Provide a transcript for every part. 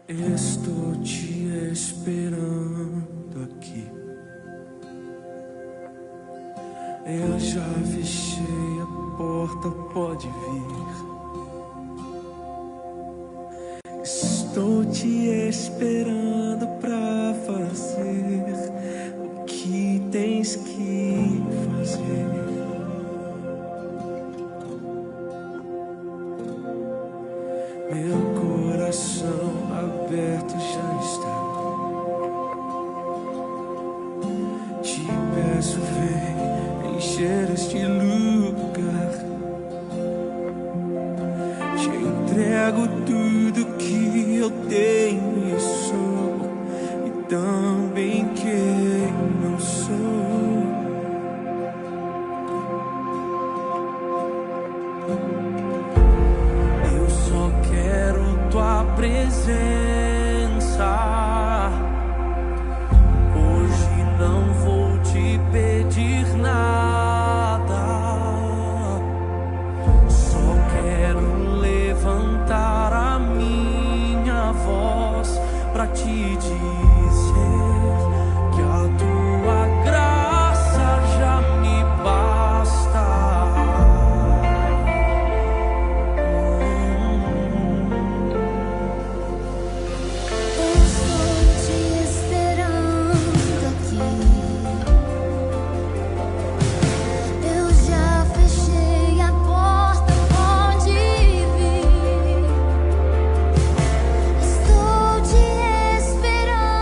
Estou te esperando aqui. Eu já fechei a porta, pode vir. Estou te esperando pra fazer o que tens que fazer. Meu coração aberto já está. Te peço, vem encher este lugar. Te entrego tudo que eu tenho e sou, e também quem não sou. Eu só quero tua presença. Hoje não vou te pedir nada. Só quero levantar a minha voz pra te dizer que a tua graça já me basta. Estou te esperando aqui. Eu já fechei a porta, pode vir. Estou te esperando.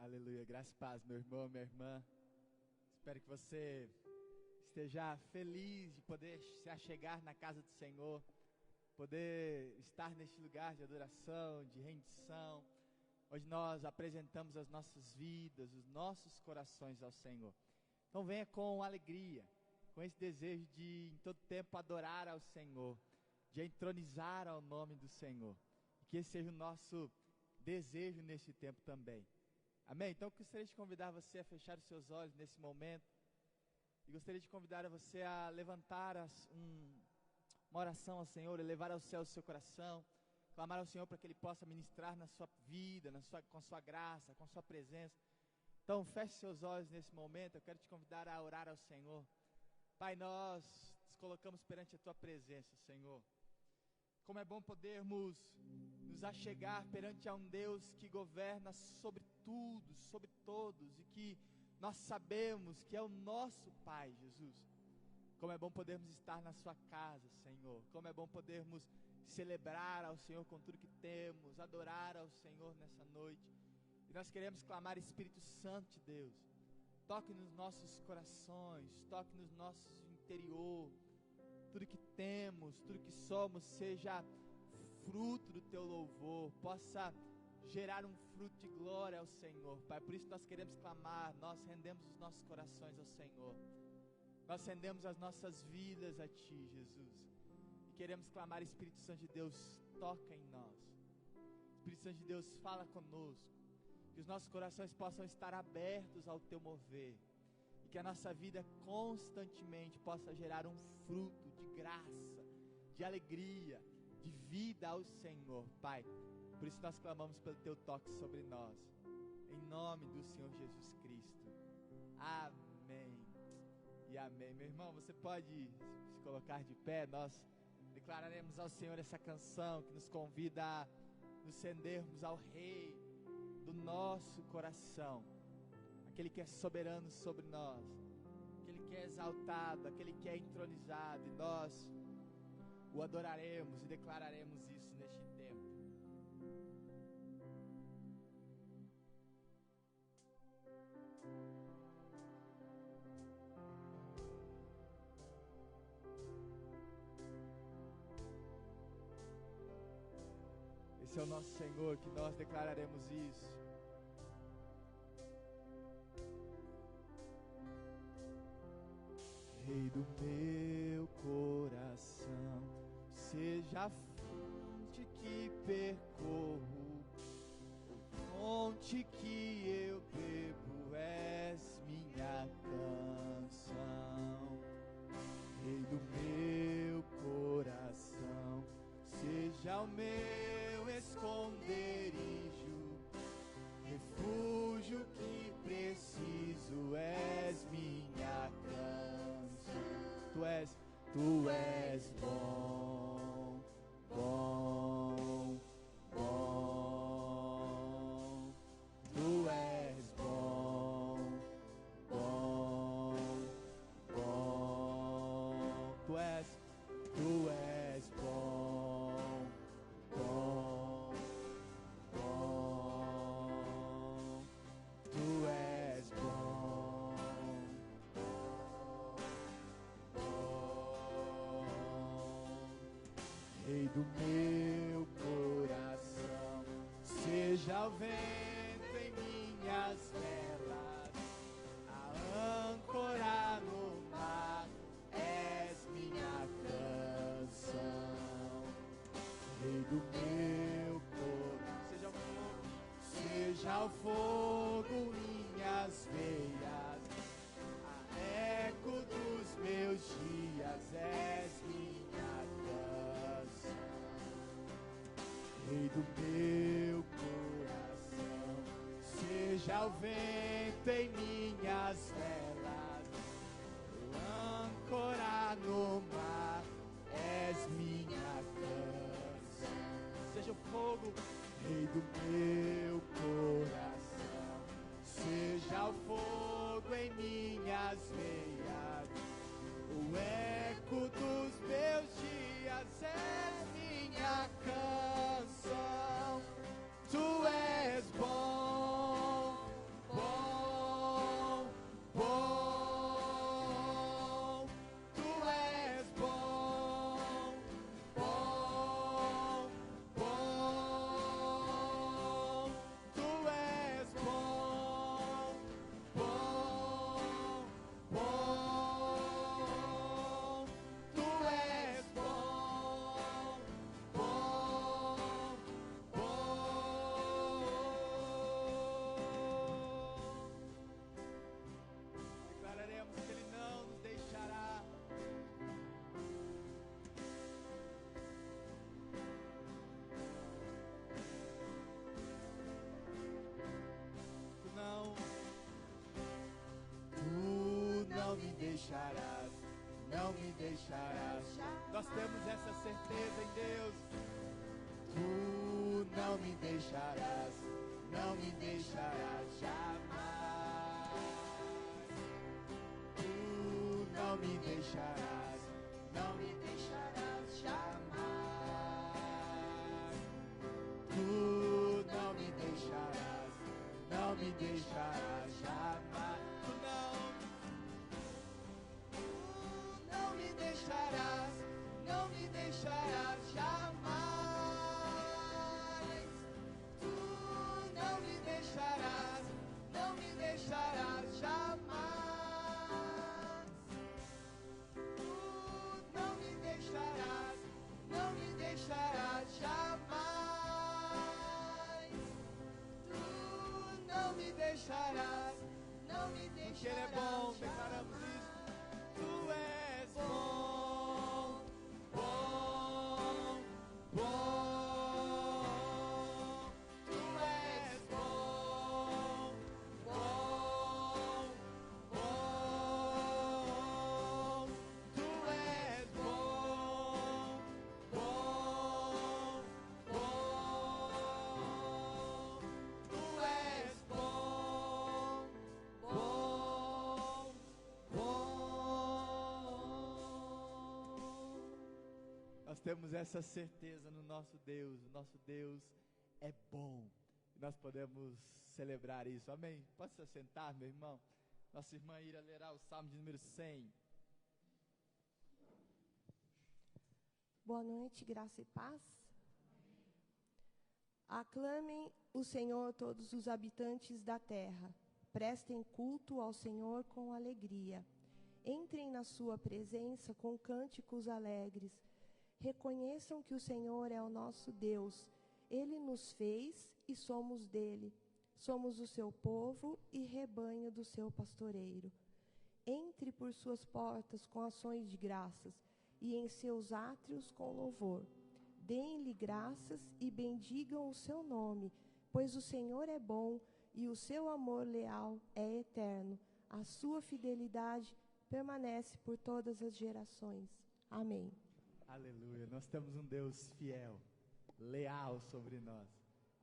Aleluia, graças e paz, meu irmão, minha irmã. Espero que você esteja feliz de poder se achegar na casa do Senhor, poder estar neste lugar de adoração, de rendição, onde nós apresentamos as nossas vidas, os nossos corações ao Senhor. Então venha com alegria, com esse desejo de em todo tempo adorar ao Senhor, de entronizar ao nome do Senhor, e que esse seja o nosso desejo neste tempo também. Amém? Então eu gostaria de convidar você a fechar os seus olhos nesse momento, e gostaria de convidar você a levantar uma oração ao Senhor, elevar ao céu o seu coração, clamar ao Senhor para que Ele possa ministrar na sua vida, com a sua graça, com a sua presença. Então feche seus olhos nesse momento. Eu quero te convidar a orar ao Senhor. Pai, nós nos colocamos perante a Tua presença, Senhor. Como é bom podermos nos achegar perante a um Deus que governa sobre tudo, sobre todos, e que nós sabemos que é o nosso Pai, Jesus. Como é bom podermos estar na sua casa, Senhor. Como é bom podermos celebrar ao Senhor com tudo que temos, adorar ao Senhor nessa noite. E nós queremos clamar, Espírito Santo de Deus, toque nos nossos corações, toque nos nossos interior. Tudo que temos, tudo que somos, seja fruto do Teu louvor, possa gerar um fruto de glória ao Senhor, Pai. Por isso nós queremos clamar, nós rendemos os nossos corações ao Senhor, nós rendemos as nossas vidas a Ti, Jesus, e queremos clamar, Espírito Santo de Deus, toca em nós. Espírito Santo de Deus, fala conosco, que os nossos corações possam estar abertos ao Teu mover, e que a nossa vida constantemente possa gerar um fruto de graça, de alegria, de vida ao Senhor, Pai. Por isso nós clamamos pelo Teu toque sobre nós, em nome do Senhor Jesus Cristo. Amém e amém. Meu irmão, você pode se colocar de pé. Nós declararemos ao Senhor essa canção que nos convida a nos rendermos ao Rei do nosso coração, aquele que é soberano sobre nós, aquele que é exaltado, aquele que é entronizado, e nós o adoraremos e declararemos isso neste tempo. Esse é o nosso Senhor, que nós declararemos isso. Rei do meu coração, seja a fonte que percorro, fonte que eu bebo, és minha canção. Rei do meu coração, seja o meu esconderijo, refúgio que preciso, és minha canção. Tu és bom, bom, bom. Tu és bom, bom, bom. Tu és bom, bom, bom. Tu és bom, bom. Rei do meu coração, seja o vento em minhas velas, a âncora no mar, és minha canção. Rei do meu coração, seja o fogo minhas veias, a eco dos meus dias, és minha canção. Rei do meu coração, seja o vento em minhas velas, âncora no mar, és minha canção. Seja o fogo, Rei do meu coração, seja o fogo em minhas veias, o eco dos meus dias, és minha canção. Tu és bom, deixarás, não me deixarás. Nós temos essa certeza em Deus. Tu não me deixarás, não me deixarás jamais. Tu não me deixarás, não me deixarás jamais. Tu não me deixarás, não me deixarás jamais. Tu não me deixarás, não me deixarás jamais. Tu não me deixarás, não me deixarás jamais. Tu não me deixarás, não me deixarás jamais. Tu não me deixarás, não me deixarás. Porque Ele é bom, declaramos isso. Tu és bom, bom, bom. Tu és bom, bom, bom. Tu és bom, bom, bom. Tu és bom, bom, bom. Nós temos essa certeza no nosso Deus. O nosso Deus é bom. E nós podemos celebrar isso. Amém? Pode se assentar, meu irmão? Nossa irmã Ira lerá o Salmo de número 100. Boa noite, graça e paz. Aclamem o Senhor todos os habitantes da terra. Prestem culto ao Senhor com alegria. Entrem na sua presença com cânticos alegres. Reconheçam que o Senhor é o nosso Deus. Ele nos fez e somos dele. Somos o seu povo e rebanho do seu pastoreiro. Entre por suas portas com ações de graças e em seus átrios com louvor. Deem-lhe graças e bendigam o seu nome, pois o Senhor é bom e o seu amor leal é eterno. A sua fidelidade permanece por todas as gerações. Amém. Aleluia. Nós temos um Deus fiel, leal sobre nós.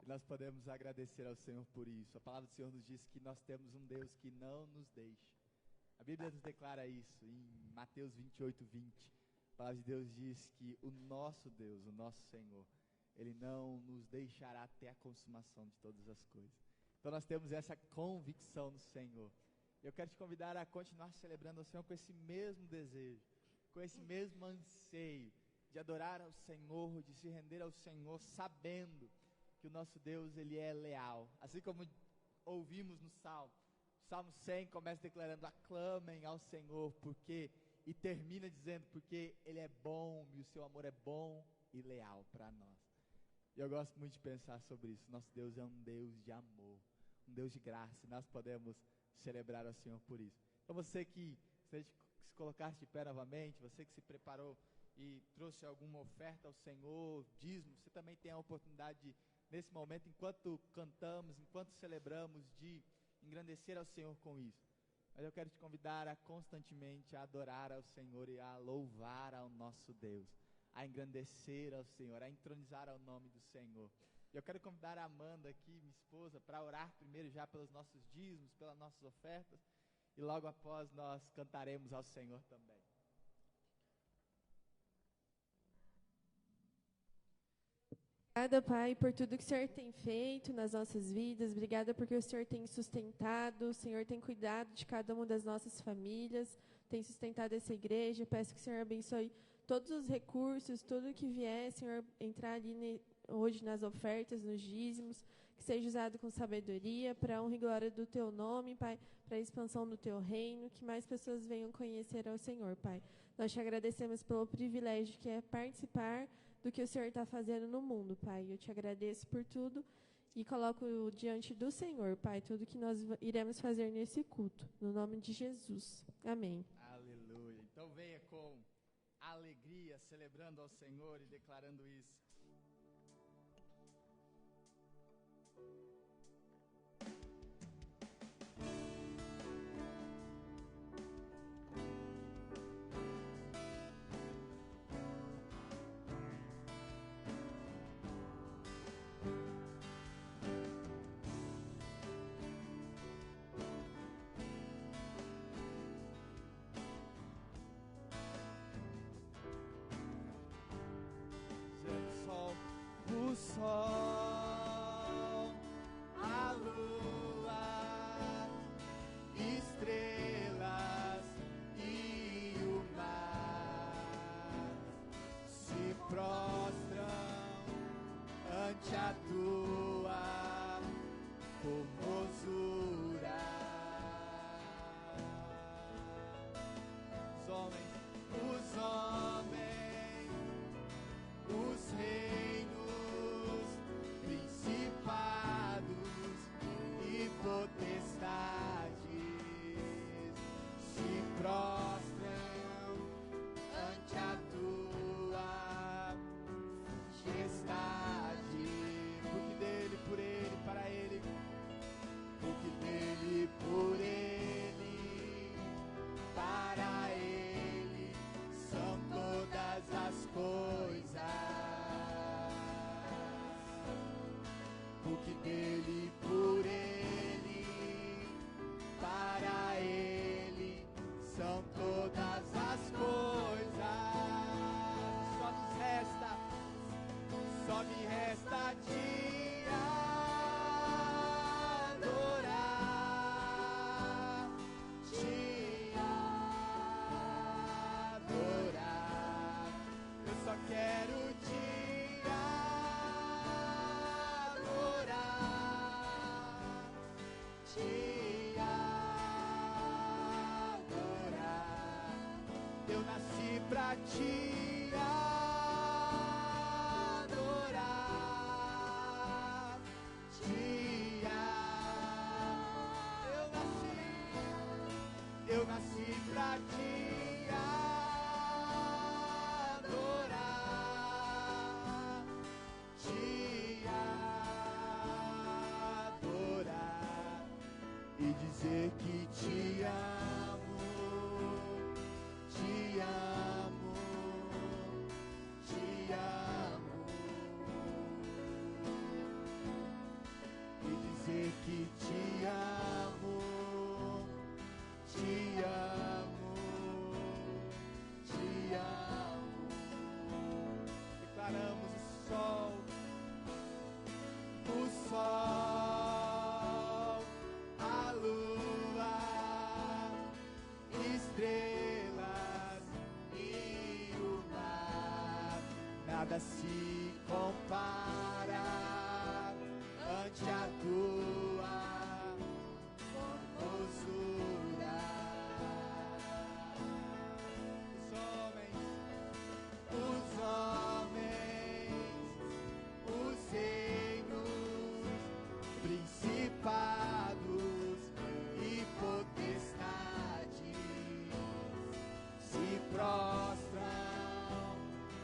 E nós podemos agradecer ao Senhor por isso. A palavra do Senhor nos diz que nós temos um Deus que não nos deixa. A Bíblia nos declara isso em Mateus 28:20. A palavra de Deus diz que o nosso Deus, o nosso Senhor, Ele não nos deixará até a consumação de todas as coisas. Então nós temos essa convicção no Senhor. Eu quero te convidar a continuar celebrando o Senhor com esse mesmo desejo, com esse mesmo anseio de adorar ao Senhor, de se render ao Senhor, sabendo que o nosso Deus, Ele é leal. Assim como ouvimos no Salmo. O Salmo 100 começa declarando: aclamem ao Senhor, porque... E termina dizendo: porque Ele é bom e o seu amor é bom e leal para nós. E eu gosto muito de pensar sobre isso. Nosso Deus é um Deus de amor, um Deus de graça, e nós podemos celebrar ao Senhor por isso. Então você que se colocasse de pé novamente, você que se preparou e trouxe alguma oferta ao Senhor, dízimo, você também tem a oportunidade de, nesse momento, enquanto cantamos, enquanto celebramos, de engrandecer ao Senhor com isso. Mas eu quero te convidar a constantemente a adorar ao Senhor e a louvar ao nosso Deus, a engrandecer ao Senhor, a entronizar ao nome do Senhor. E eu quero convidar a Amanda aqui, minha esposa, para orar primeiro já pelos nossos dízimos, pelas nossas ofertas, e logo após nós cantaremos ao Senhor também. Obrigada, Pai, por tudo que o Senhor tem feito nas nossas vidas. Obrigada porque o Senhor tem sustentado, o Senhor tem cuidado de cada uma das nossas famílias, tem sustentado essa igreja. Peço que o Senhor abençoe todos os recursos, tudo que vier, Senhor, entrar ali hoje nas ofertas, nos dízimos, que seja usado com sabedoria, para a honra e glória do Teu nome, Pai, para a expansão do Teu reino, que mais pessoas venham conhecer ao Senhor, Pai. Nós te agradecemos pelo privilégio que é participar do que o Senhor está fazendo no mundo, Pai. Eu te agradeço por tudo e coloco diante do Senhor, Pai, tudo que nós iremos fazer nesse culto. No nome de Jesus. Amém. Aleluia. Então venha com alegria, celebrando ao Senhor e declarando isso. porque dele, por ele, para ele são todas as coisas. Só me resta te adorar, te adorar. Eu só quero te adorar, te adorar. Eu nasci pra te adorar, te adorar. Eu nasci pra te adorar, te adorar e dizer que te amo, te amo, te amo, e dizer que te amo, te amo, te amo. Declaramos o sol, a lua, estrelas e o mar. Nada se compara ante a tua formosura. Os homens, os reinos, principados e potestades se prostram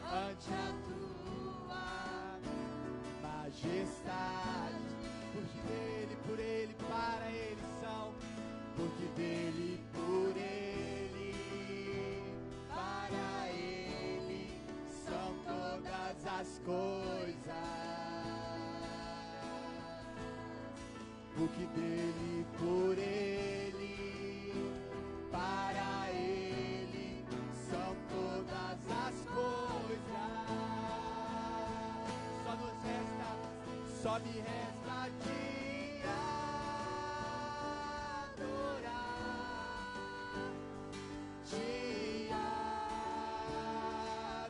ante a tua majestade. Porque dele, por ele, para ele são. Porque dele, por ele, para ele são todas as coisas. Porque dele, por ele, para ele são todas as coisas. Só me resta te adorar, te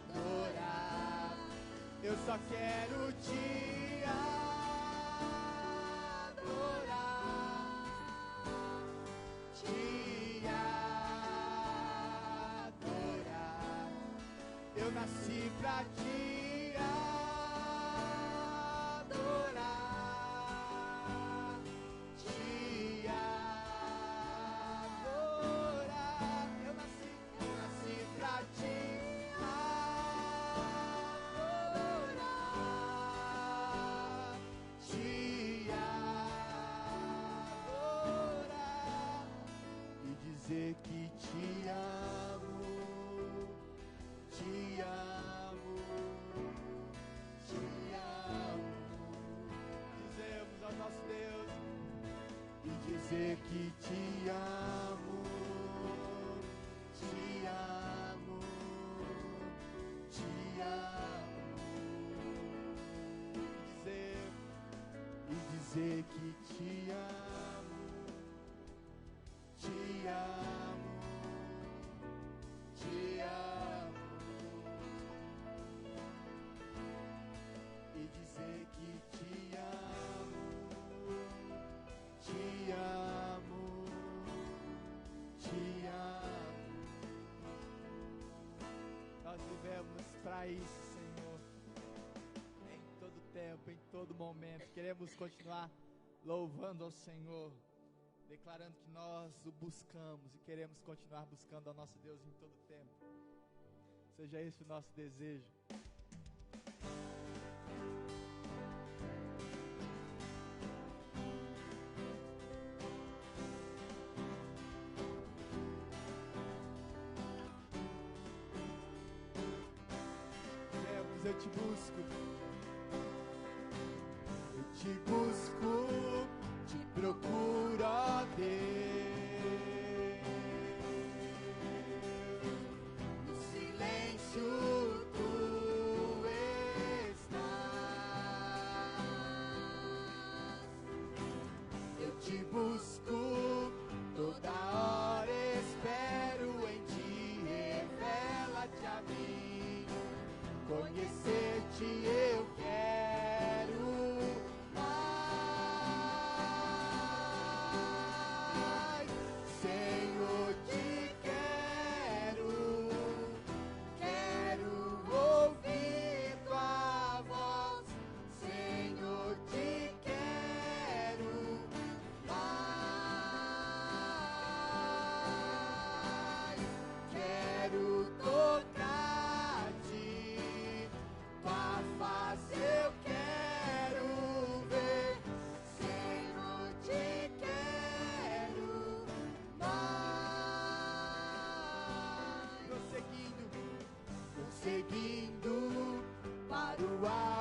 adorar. Eu só quero te adorar, te adorar. Eu nasci pra te adorar, te adorar. Eu nasci pra te adorar, te adorar e dizer que te amo, te amo, te amo. Dizemos ao nosso Deus e dizer que te amo, te amo, te amo. E dizer que te amo, te amo, te amo. E dizer que te amo, te amo, te amo. Nós vivemos para isso, Senhor. Em todo tempo, em todo momento, queremos continuar louvando ao Senhor, declarando que nós o buscamos e queremos continuar buscando ao nosso Deus em todo tempo. Seja esse o nosso desejo. Eu te busco, eu te busco.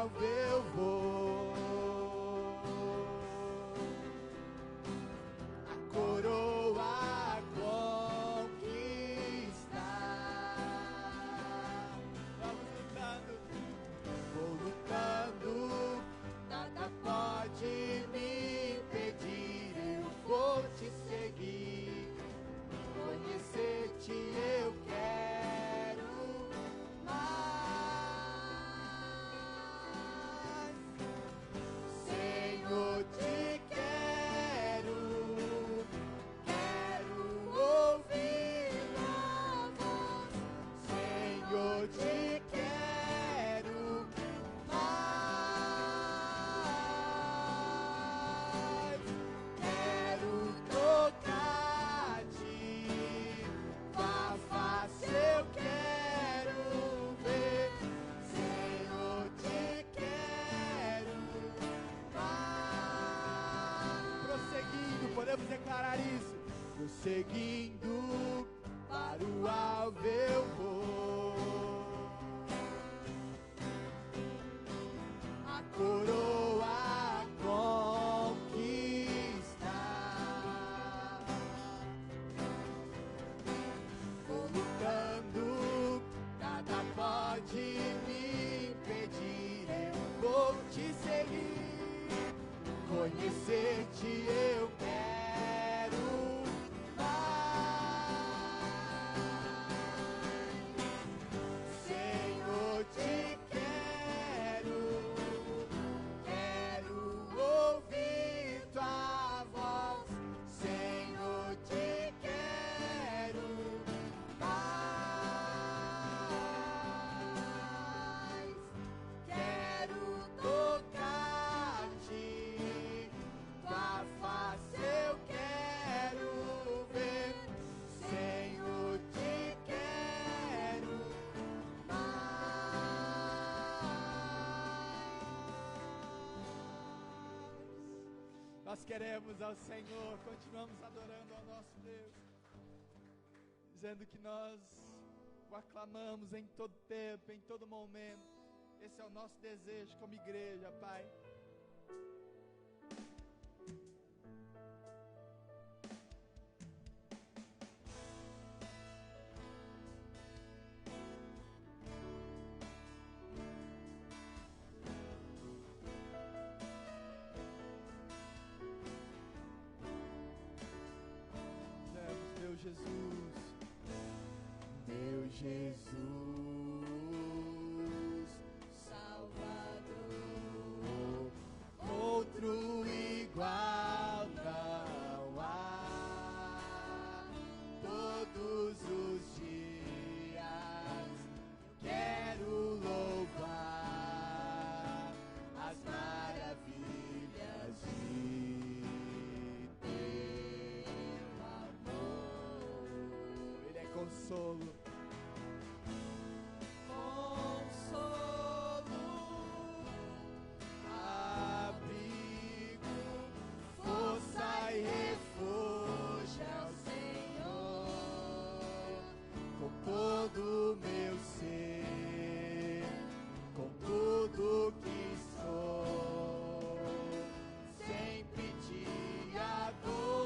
alvo eu vou. A coroa conquistar. Vamos lutando, vou lutando. Nada pode me impedir. Eu vou te seguir. Conhecer-te eu quero mais. Senhor, te quero. Quero ouvir a voz. Senhor, te quero mais. Quero tocar-te. Tua face eu quero ver. Senhor, te quero mais. Prosseguindo, podemos declarar isso. Prosseguindo para o alvo eu vou. A coroa conquistar. Vou lutando, nada pode me impedir. Eu vou te seguir. Conhecer-te eu quero mais. Senhor, te quero. Quero ouvir tua voz. Senhor, te quero mais. Quero tocar-te. Tua face eu quero ver. Senhor, te quero mais. Nós queremos ao Senhor, continuamos adorando ao nosso Deus, dizendo que nós o aclamamos em todo tempo, em todo momento. Esse é o nosso desejo como igreja, Pai. Dizemos, meu Jesus, meu Jesus, Salvador, outro igual não há. Todos os dias quero louvar as maravilhas de teu amor. Ele é consolo. Consolo, abrigo, força e refúgio ao Senhor. Com todo o meu ser, com tudo que sou, sempre te adorarei.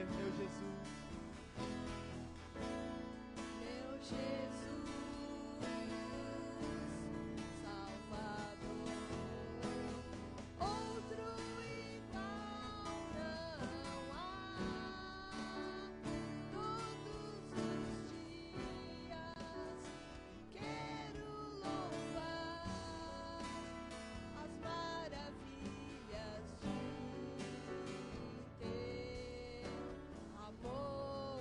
dizer, meu Jesus. Meu Jesus, Salvador, outro igual não há. Todos os dias quero louvar as maravilhas de teu amor.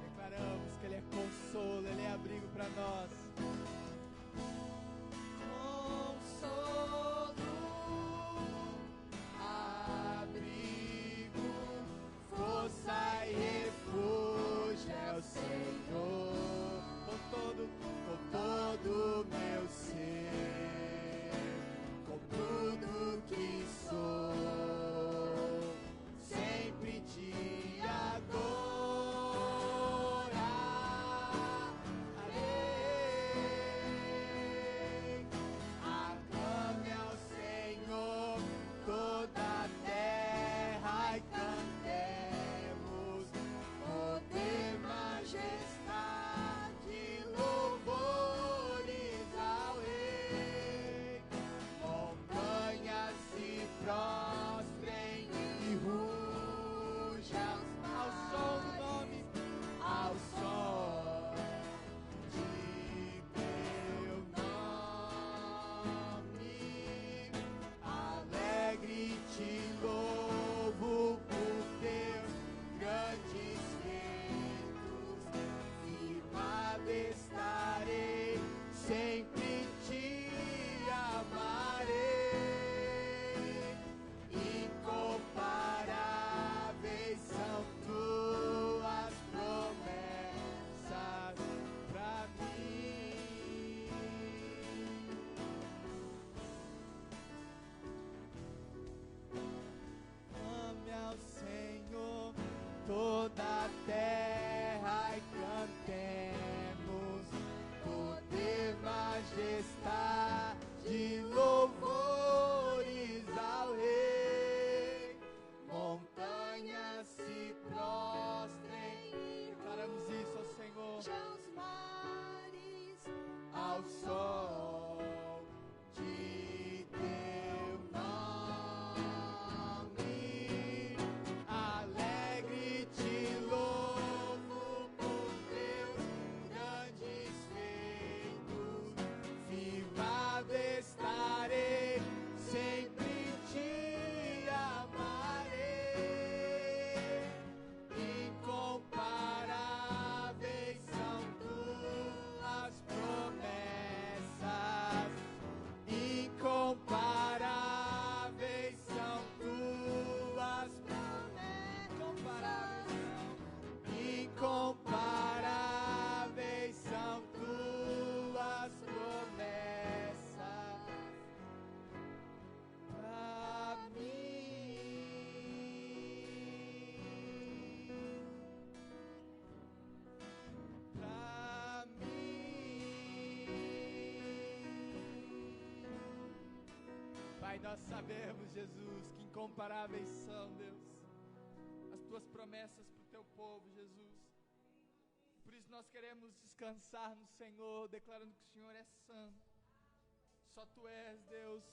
Declaramos que Ele é consolo, Ele é abrigo para nós. Consolo, abrigo, Força e refúgio é o Senhor. Com todo meu ser, com tudo que sou, sempre te adorarei. Aclame ao Senhor toda a terra e cantemos poder, majestade, louvores ao Rei. Montanhas se prostrem e rujam ao som do nome, ao som de teu nome. Alegre te louvo por teus grandes feitos. Firmado estarei, sempre te amarei. Incomparáveis são tuas promessas pra mim. Ame ao Senhor toda a terra e cantemos poder, majestade, louvores ao Rei. Montanhas se prostrem, declaramos isso ao Senhor, os mares, ao sol de teu nome. Alegre te louvo por teus grandes feitos. Firmado estarei, sempre te amarei. Incomparáveis são tuas promessas. Incomparáveis são tuas promessas. Incomparáveis são tuas promessas pra mim. Pai, nós sabemos, Jesus, que incomparáveis são, Deus, as tuas promessas para o teu povo, Jesus. Por isso nós queremos descansar no Senhor, declarando que o Senhor é santo. Só tu és, Deus.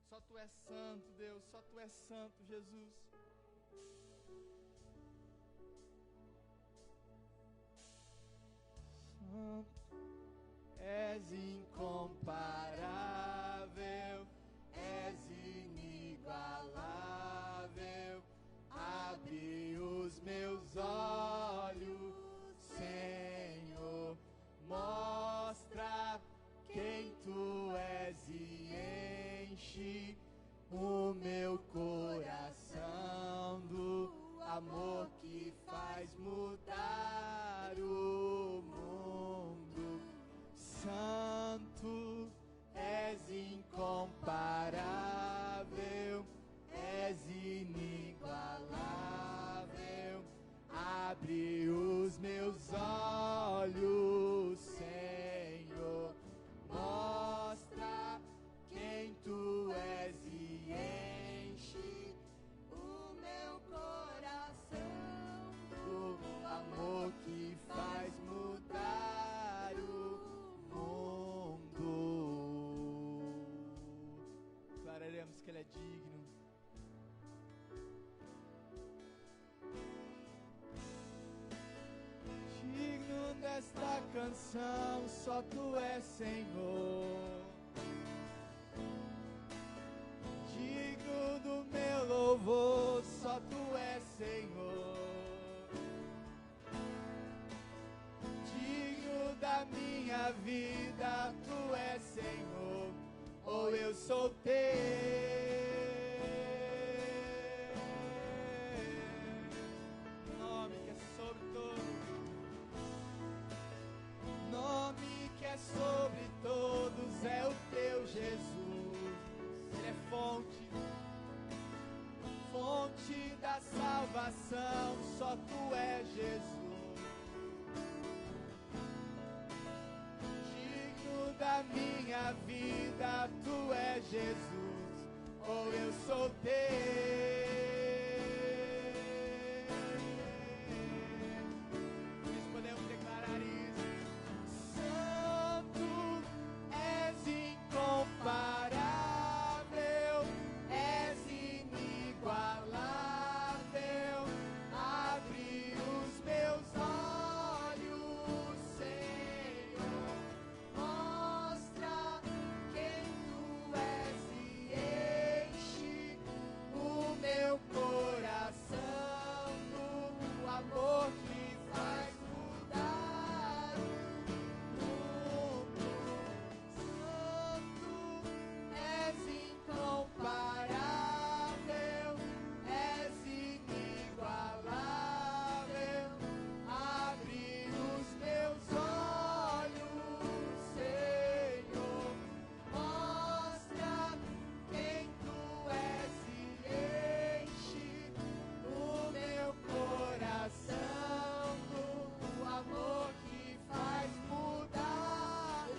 Só tu és santo, Deus. Só tu és santo, Jesus. Santo, és incomparável, és inigualável. Abre os meus olhos, Senhor, mostra quem tu és e enche o meu coração do amor que faz mudar o mundo. Santo, que Ele é digno. Digno desta canção, só Tu és, Senhor. Digno do meu louvor, só Tu és, Senhor. Digno da minha vida, Tu és, Senhor. Oh, eu sou Teu. Nome que é sobre todos. Nome que é sobre todos é o Teu Jesus. Ele é fonte da salvação, só Tu és, Jesus. Digno da minha vida, Tu és, Jesus. Oh, eu sou Teu. Nós podemos declarar isso. Santo és incomparável, és inigualável. Abre os meus olhos, Senhor. Mostra quem Tu és e enche o meu coração do amor que faz mudar o mundo. Santo és incomparável, és inigualável. Abre os meus olhos, Senhor. Mostra quem Tu és e enche o meu coração do amor que faz mudar o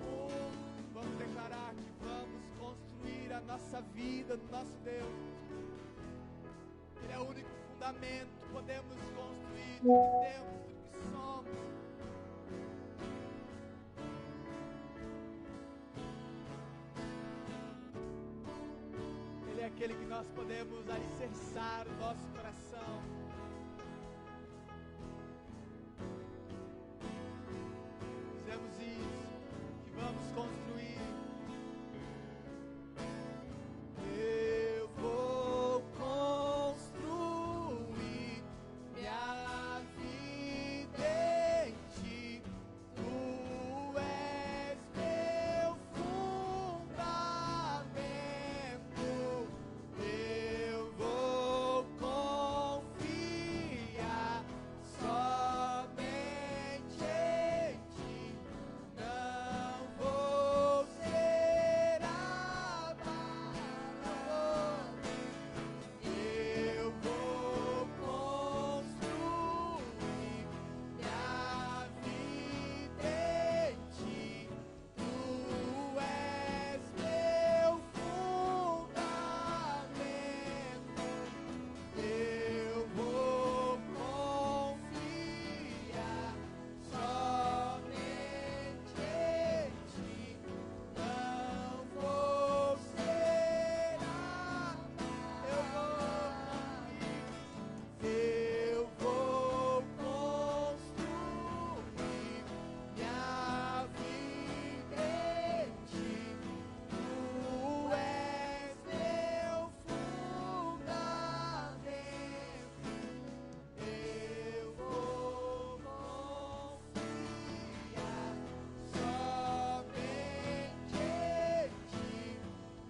mundo. Vamos declarar que vamos construir a nossa vida no nosso Deus. Ele é o único fundamento. Podemos construir tudo que temos, tudo que somos. Ele é aquele que nós podemos alicerçar o nosso coração. Dizemos isso, que vamos construir. Eu vou construir minha vida em Ti. Tu és meu fundamento. Eu vou confiar somente em Ti. Não vou ser abalado. Eu vou construir minha vida em Ti. Tu és meu fundamento. Eu vou confiar somente em Ti. Não vou ser abalado. Eu vou construir minha vida em Ti. Tu és meu fundamento. Eu vou confiar somente em Ti.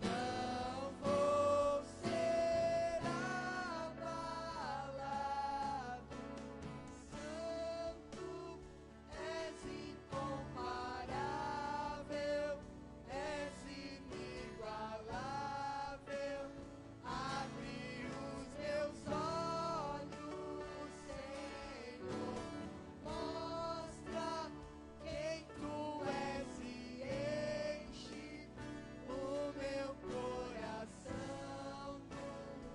Não vou ser abalado. Santo és incomparável, és inigualável. Abre os meus olhos, Senhor. Mostra quem Tu és e enche o meu coração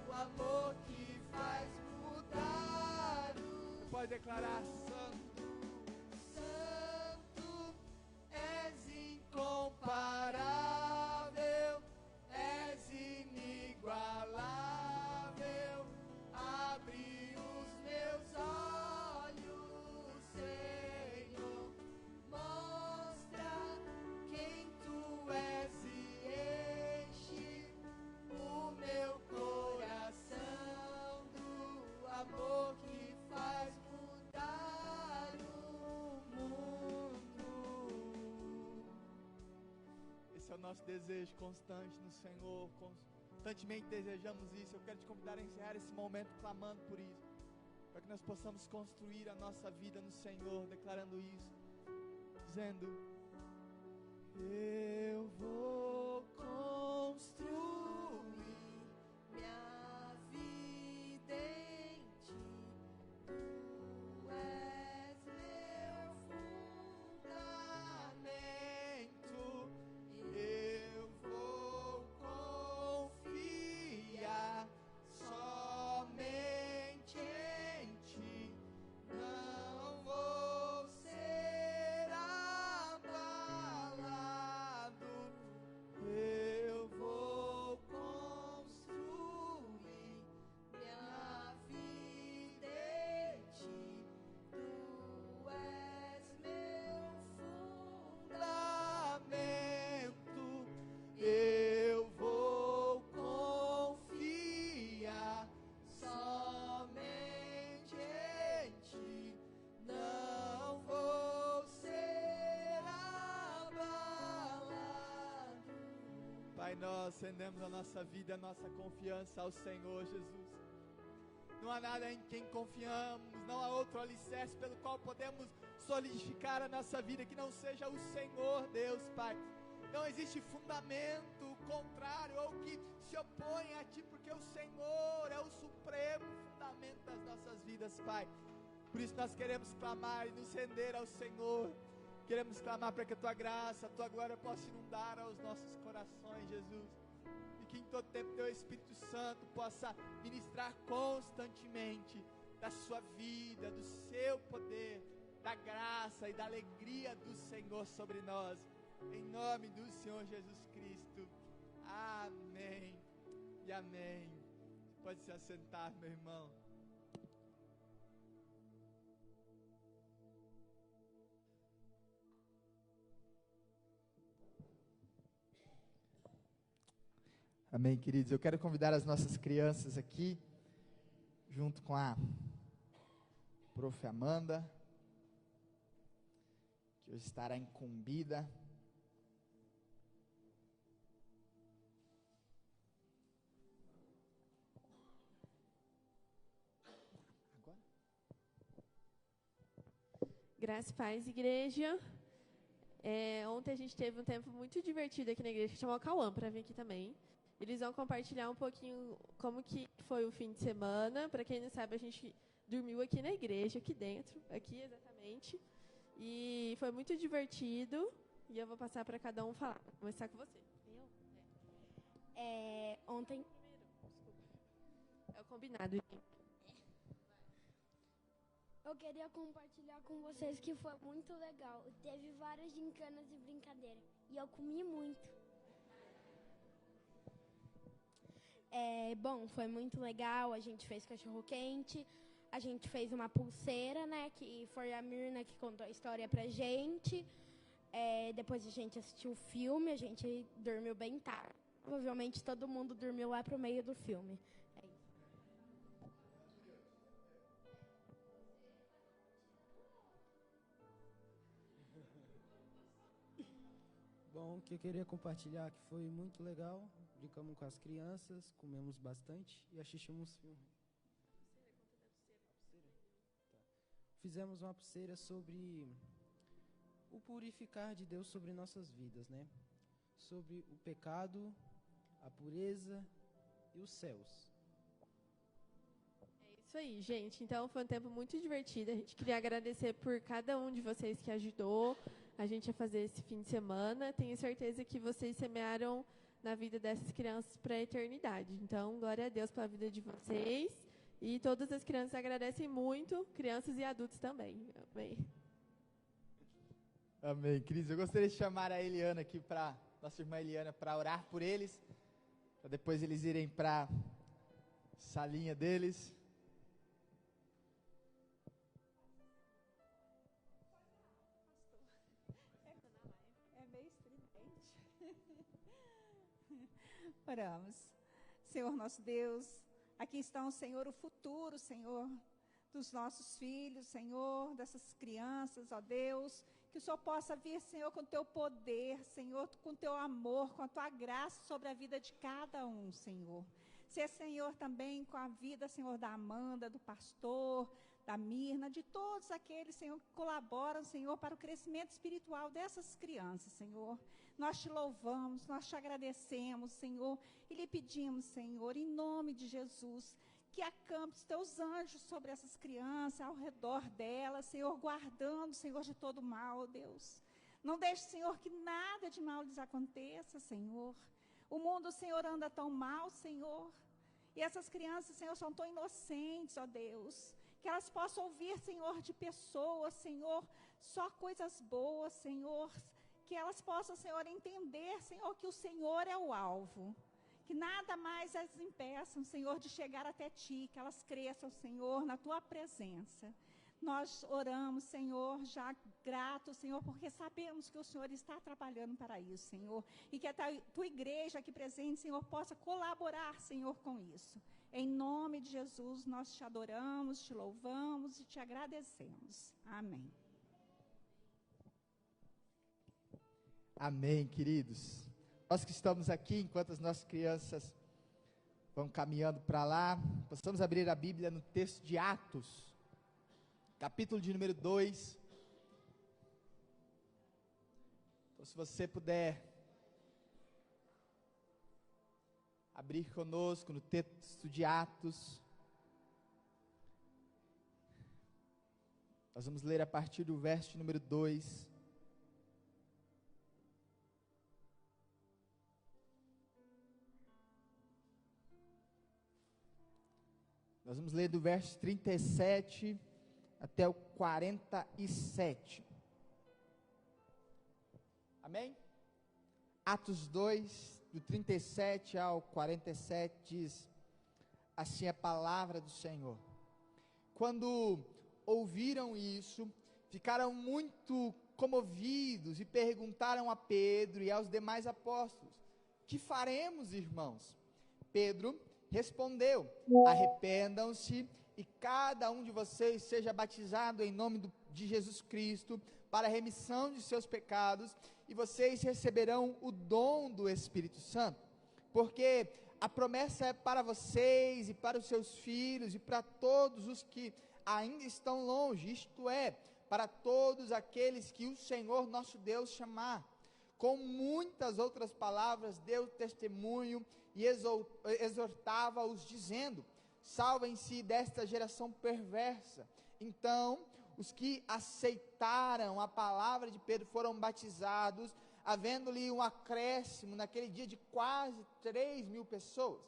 do amor que faz mudar. Pode declarar: Santo, Santo és incomparável, és esse é o nosso desejo constante no Senhor, constantemente desejamos isso. Eu quero te convidar a encerrar esse momento clamando por isso, para que nós possamos construir a nossa vida no Senhor, declarando isso, dizendo: eu vou construir minha vida em ti, tu és meu fundamento, eu vou confiar somente em ti, não vou ser abalado, eu vou construir minha vida em ti, tu és meu fundamento, eu vou confiar somente em ti, não vou ser abalado. Pai, nós rendemos a nossa vida, a nossa confiança ao Senhor Jesus. Não há nada em quem confiamos, não há outro alicerce pelo qual podemos solidificar a nossa vida que não seja o Senhor, Deus, Pai. Não existe fundamento contrário ou que se opõe a Ti, porque o Senhor é o supremo fundamento das nossas vidas, Pai. Por isso nós queremos clamar e nos render ao Senhor. Queremos clamar para que a Tua graça, a Tua glória possa inundar aos nossos corações, Jesus. E que em todo tempo Teu Espírito Santo possa ministrar constantemente da Sua vida, do Seu poder, da graça e da alegria do Senhor sobre nós. Em nome do Senhor Jesus Cristo. Amém e amém. Você pode se assentar, meu irmão. Amém, queridos. Eu quero convidar as nossas crianças aqui, junto com a Prof. Amanda, que hoje estará incumbida. Agora? Graça e paz, igreja. Ontem a gente teve um tempo muito divertido aqui na igreja, que chamou o Cauã para vir aqui também. Eles vão compartilhar um pouquinho como que foi o fim de semana. Para quem não sabe, a gente dormiu aqui na igreja, aqui dentro, aqui exatamente. E foi muito divertido. E eu vou passar para cada um falar. Vou começar com você. Ontem É o combinado, gente. eu queria compartilhar com vocês que foi muito legal. Teve várias gincanas e brincadeiras. E eu comi muito. Bom, foi muito legal. A gente fez cachorro-quente. A gente fez uma pulseira, né? Que foi a Mirna que contou a história pra gente. Depois a gente assistiu o filme. A gente dormiu bem tarde. Provavelmente todo mundo dormiu lá pro meio do filme. É isso. Bom, o que eu queria compartilhar que foi muito legal. Brincamos com as crianças, comemos bastante e assistimos filme. Fizemos uma pulseira sobre o purificar de Deus sobre nossas vidas, né? Sobre o pecado, a pureza e os céus. É isso aí, gente. Então, foi um tempo muito divertido. A gente queria agradecer por cada um de vocês que ajudou a gente a fazer esse fim de semana. Tenho certeza que vocês semearam na vida dessas crianças para a eternidade. Então, glória a Deus pela vida de vocês. E todas as crianças agradecem muito, crianças e adultos também. Amém. Amém, queridos. Eu gostaria de chamar a Eliana aqui, nossa irmã Eliana, para orar por eles, para depois eles irem para a salinha deles. É meio estridente. Oramos. Senhor nosso Deus, aqui está o Senhor, o futuro, Senhor, dos nossos filhos, Senhor, dessas crianças, ó Deus, que o Senhor possa vir, Senhor, com o teu poder, Senhor, com o teu amor, com a tua graça sobre a vida de cada um, Senhor. Ser, Senhor, também com a vida, Senhor, da Amanda, do pastor, da Mirna, de todos aqueles, Senhor, que colaboram, Senhor, para o crescimento espiritual dessas crianças, Senhor. Nós te louvamos, nós te agradecemos, Senhor, e lhe pedimos, Senhor, em nome de Jesus, que acampe os teus anjos sobre essas crianças, ao redor delas, Senhor, guardando, Senhor, de todo mal, Deus. Não deixe, Senhor, que nada de mal lhes aconteça, Senhor. O mundo, Senhor, anda tão mal, Senhor. E essas crianças, Senhor, são tão inocentes, ó Deus. Que elas possam ouvir, Senhor, de pessoas, Senhor, só coisas boas, Senhor. Que elas possam, Senhor, entender, Senhor, que o Senhor é o alvo. Que nada mais as impeçam, Senhor, de chegar até Ti, que elas cresçam, Senhor, na Tua presença. Nós oramos, Senhor, já gratos, Senhor, porque sabemos que o Senhor está trabalhando para isso, Senhor. E que a Tua igreja aqui presente, Senhor, possa colaborar, Senhor, com isso. Em nome de Jesus, nós te adoramos, te louvamos e te agradecemos. Amém. Amém, queridos. Nós que estamos aqui, enquanto as nossas crianças vão caminhando para lá, possamos abrir a Bíblia no texto de Atos, capítulo de número 2. Então, se você puder abrir conosco no texto de Atos, nós vamos ler a partir do verso de número 2. Nós vamos ler do verso 37 até o 47. Amém? Atos 2, do 37 ao 47, diz assim a palavra do Senhor. Quando ouviram isso, ficaram muito comovidos e perguntaram a Pedro e aos demais apóstolos: que faremos, irmãos? Pedro respondeu: arrependam-se e cada um de vocês seja batizado em nome de Jesus Cristo para a remissão de seus pecados, e vocês receberão o dom do Espírito Santo, porque a promessa é para vocês e para os seus filhos e para todos os que ainda estão longe, isto é, para todos aqueles que o Senhor nosso Deus chamar. Com muitas outras palavras deu testemunho e exortava-os dizendo: salvem-se desta geração perversa. Então os que aceitaram a palavra de Pedro foram batizados, havendo-lhe um acréscimo naquele dia de quase 3.000 pessoas,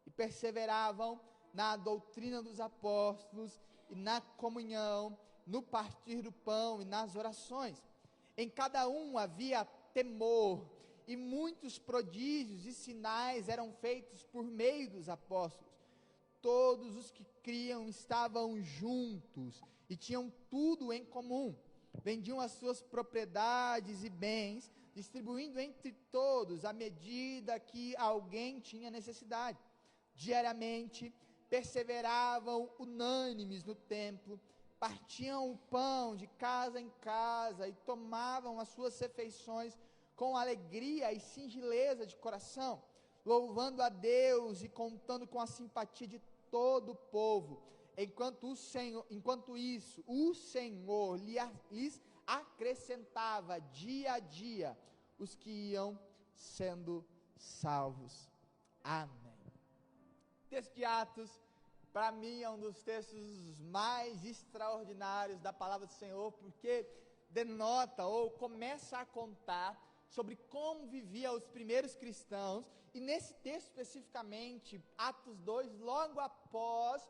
e perseveravam na doutrina dos apóstolos e na comunhão, no partir do pão e nas orações. Em cada um havia temor, e muitos prodígios e sinais eram feitos por meio dos apóstolos. Todos os que criam estavam juntos e tinham tudo em comum. Vendiam as suas propriedades e bens, distribuindo entre todos à medida que alguém tinha necessidade. Diariamente perseveravam unânimes no templo, partiam o pão de casa em casa e tomavam as suas refeições com alegria e singeleza de coração, louvando a Deus e contando com a simpatia de todo o povo. Enquanto isso, o Senhor lhes acrescentava dia a dia os que iam sendo salvos. Amém. Texto de Atos, para mim, é um dos textos mais extraordinários da palavra do Senhor, porque denota ou começa a contar sobre como viviam os primeiros cristãos, e nesse texto especificamente, Atos 2, logo após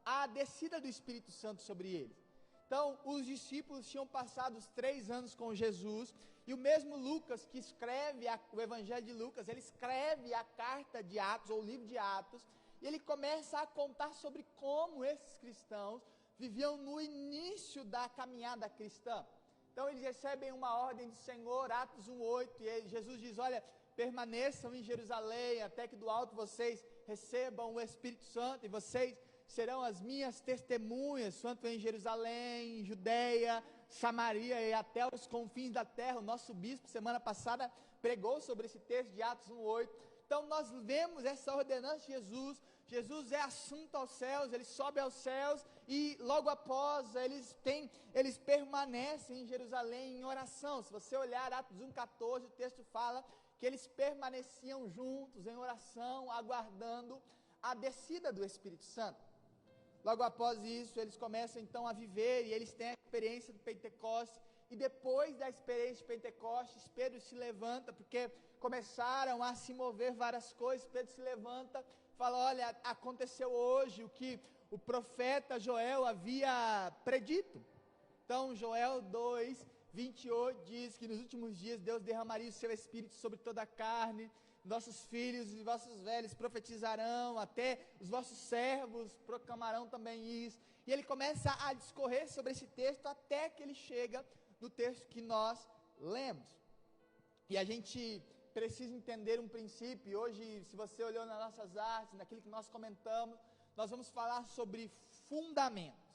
a descida do Espírito Santo sobre eles. Então, os discípulos tinham passado os 3 anos com Jesus, e o mesmo Lucas, que escreve o Evangelho de Lucas, ele escreve a carta de Atos, ou o livro de Atos, e ele começa a contar sobre como esses cristãos viviam no início da caminhada cristã. Então eles recebem uma ordem do Senhor, Atos 1:8, e Jesus diz: olha, permaneçam em Jerusalém, até que do alto vocês recebam o Espírito Santo, e vocês serão as minhas testemunhas, tanto em Jerusalém, em Judeia, Samaria e até os confins da terra. O nosso bispo, semana passada, pregou sobre esse texto de Atos 1:8. Então nós vemos essa ordenança de Jesus. Jesus é assunto aos céus, ele sobe aos céus e logo após eles permanecem em Jerusalém em oração. Se você olhar Atos 1:14, o texto fala que eles permaneciam juntos em oração, aguardando a descida do Espírito Santo. Logo após isso, eles começam então a viver e eles têm a experiência do Pentecostes. E depois da experiência de Pentecostes, Pedro se levanta, porque começaram a se mover várias coisas. Pedro se levanta, fala: olha, aconteceu hoje o que o profeta Joel havia predito. Então, Joel 2:28 diz que nos últimos dias Deus derramaria o seu Espírito sobre toda a carne. Nossos filhos e vossos velhos profetizarão, até os vossos servos proclamarão também isso. E ele começa a discorrer sobre esse texto até que ele chega no texto que nós lemos. E a gente precisa entender um princípio. Hoje, se você olhou nas nossas artes, naquilo que nós comentamos, nós vamos falar sobre fundamentos.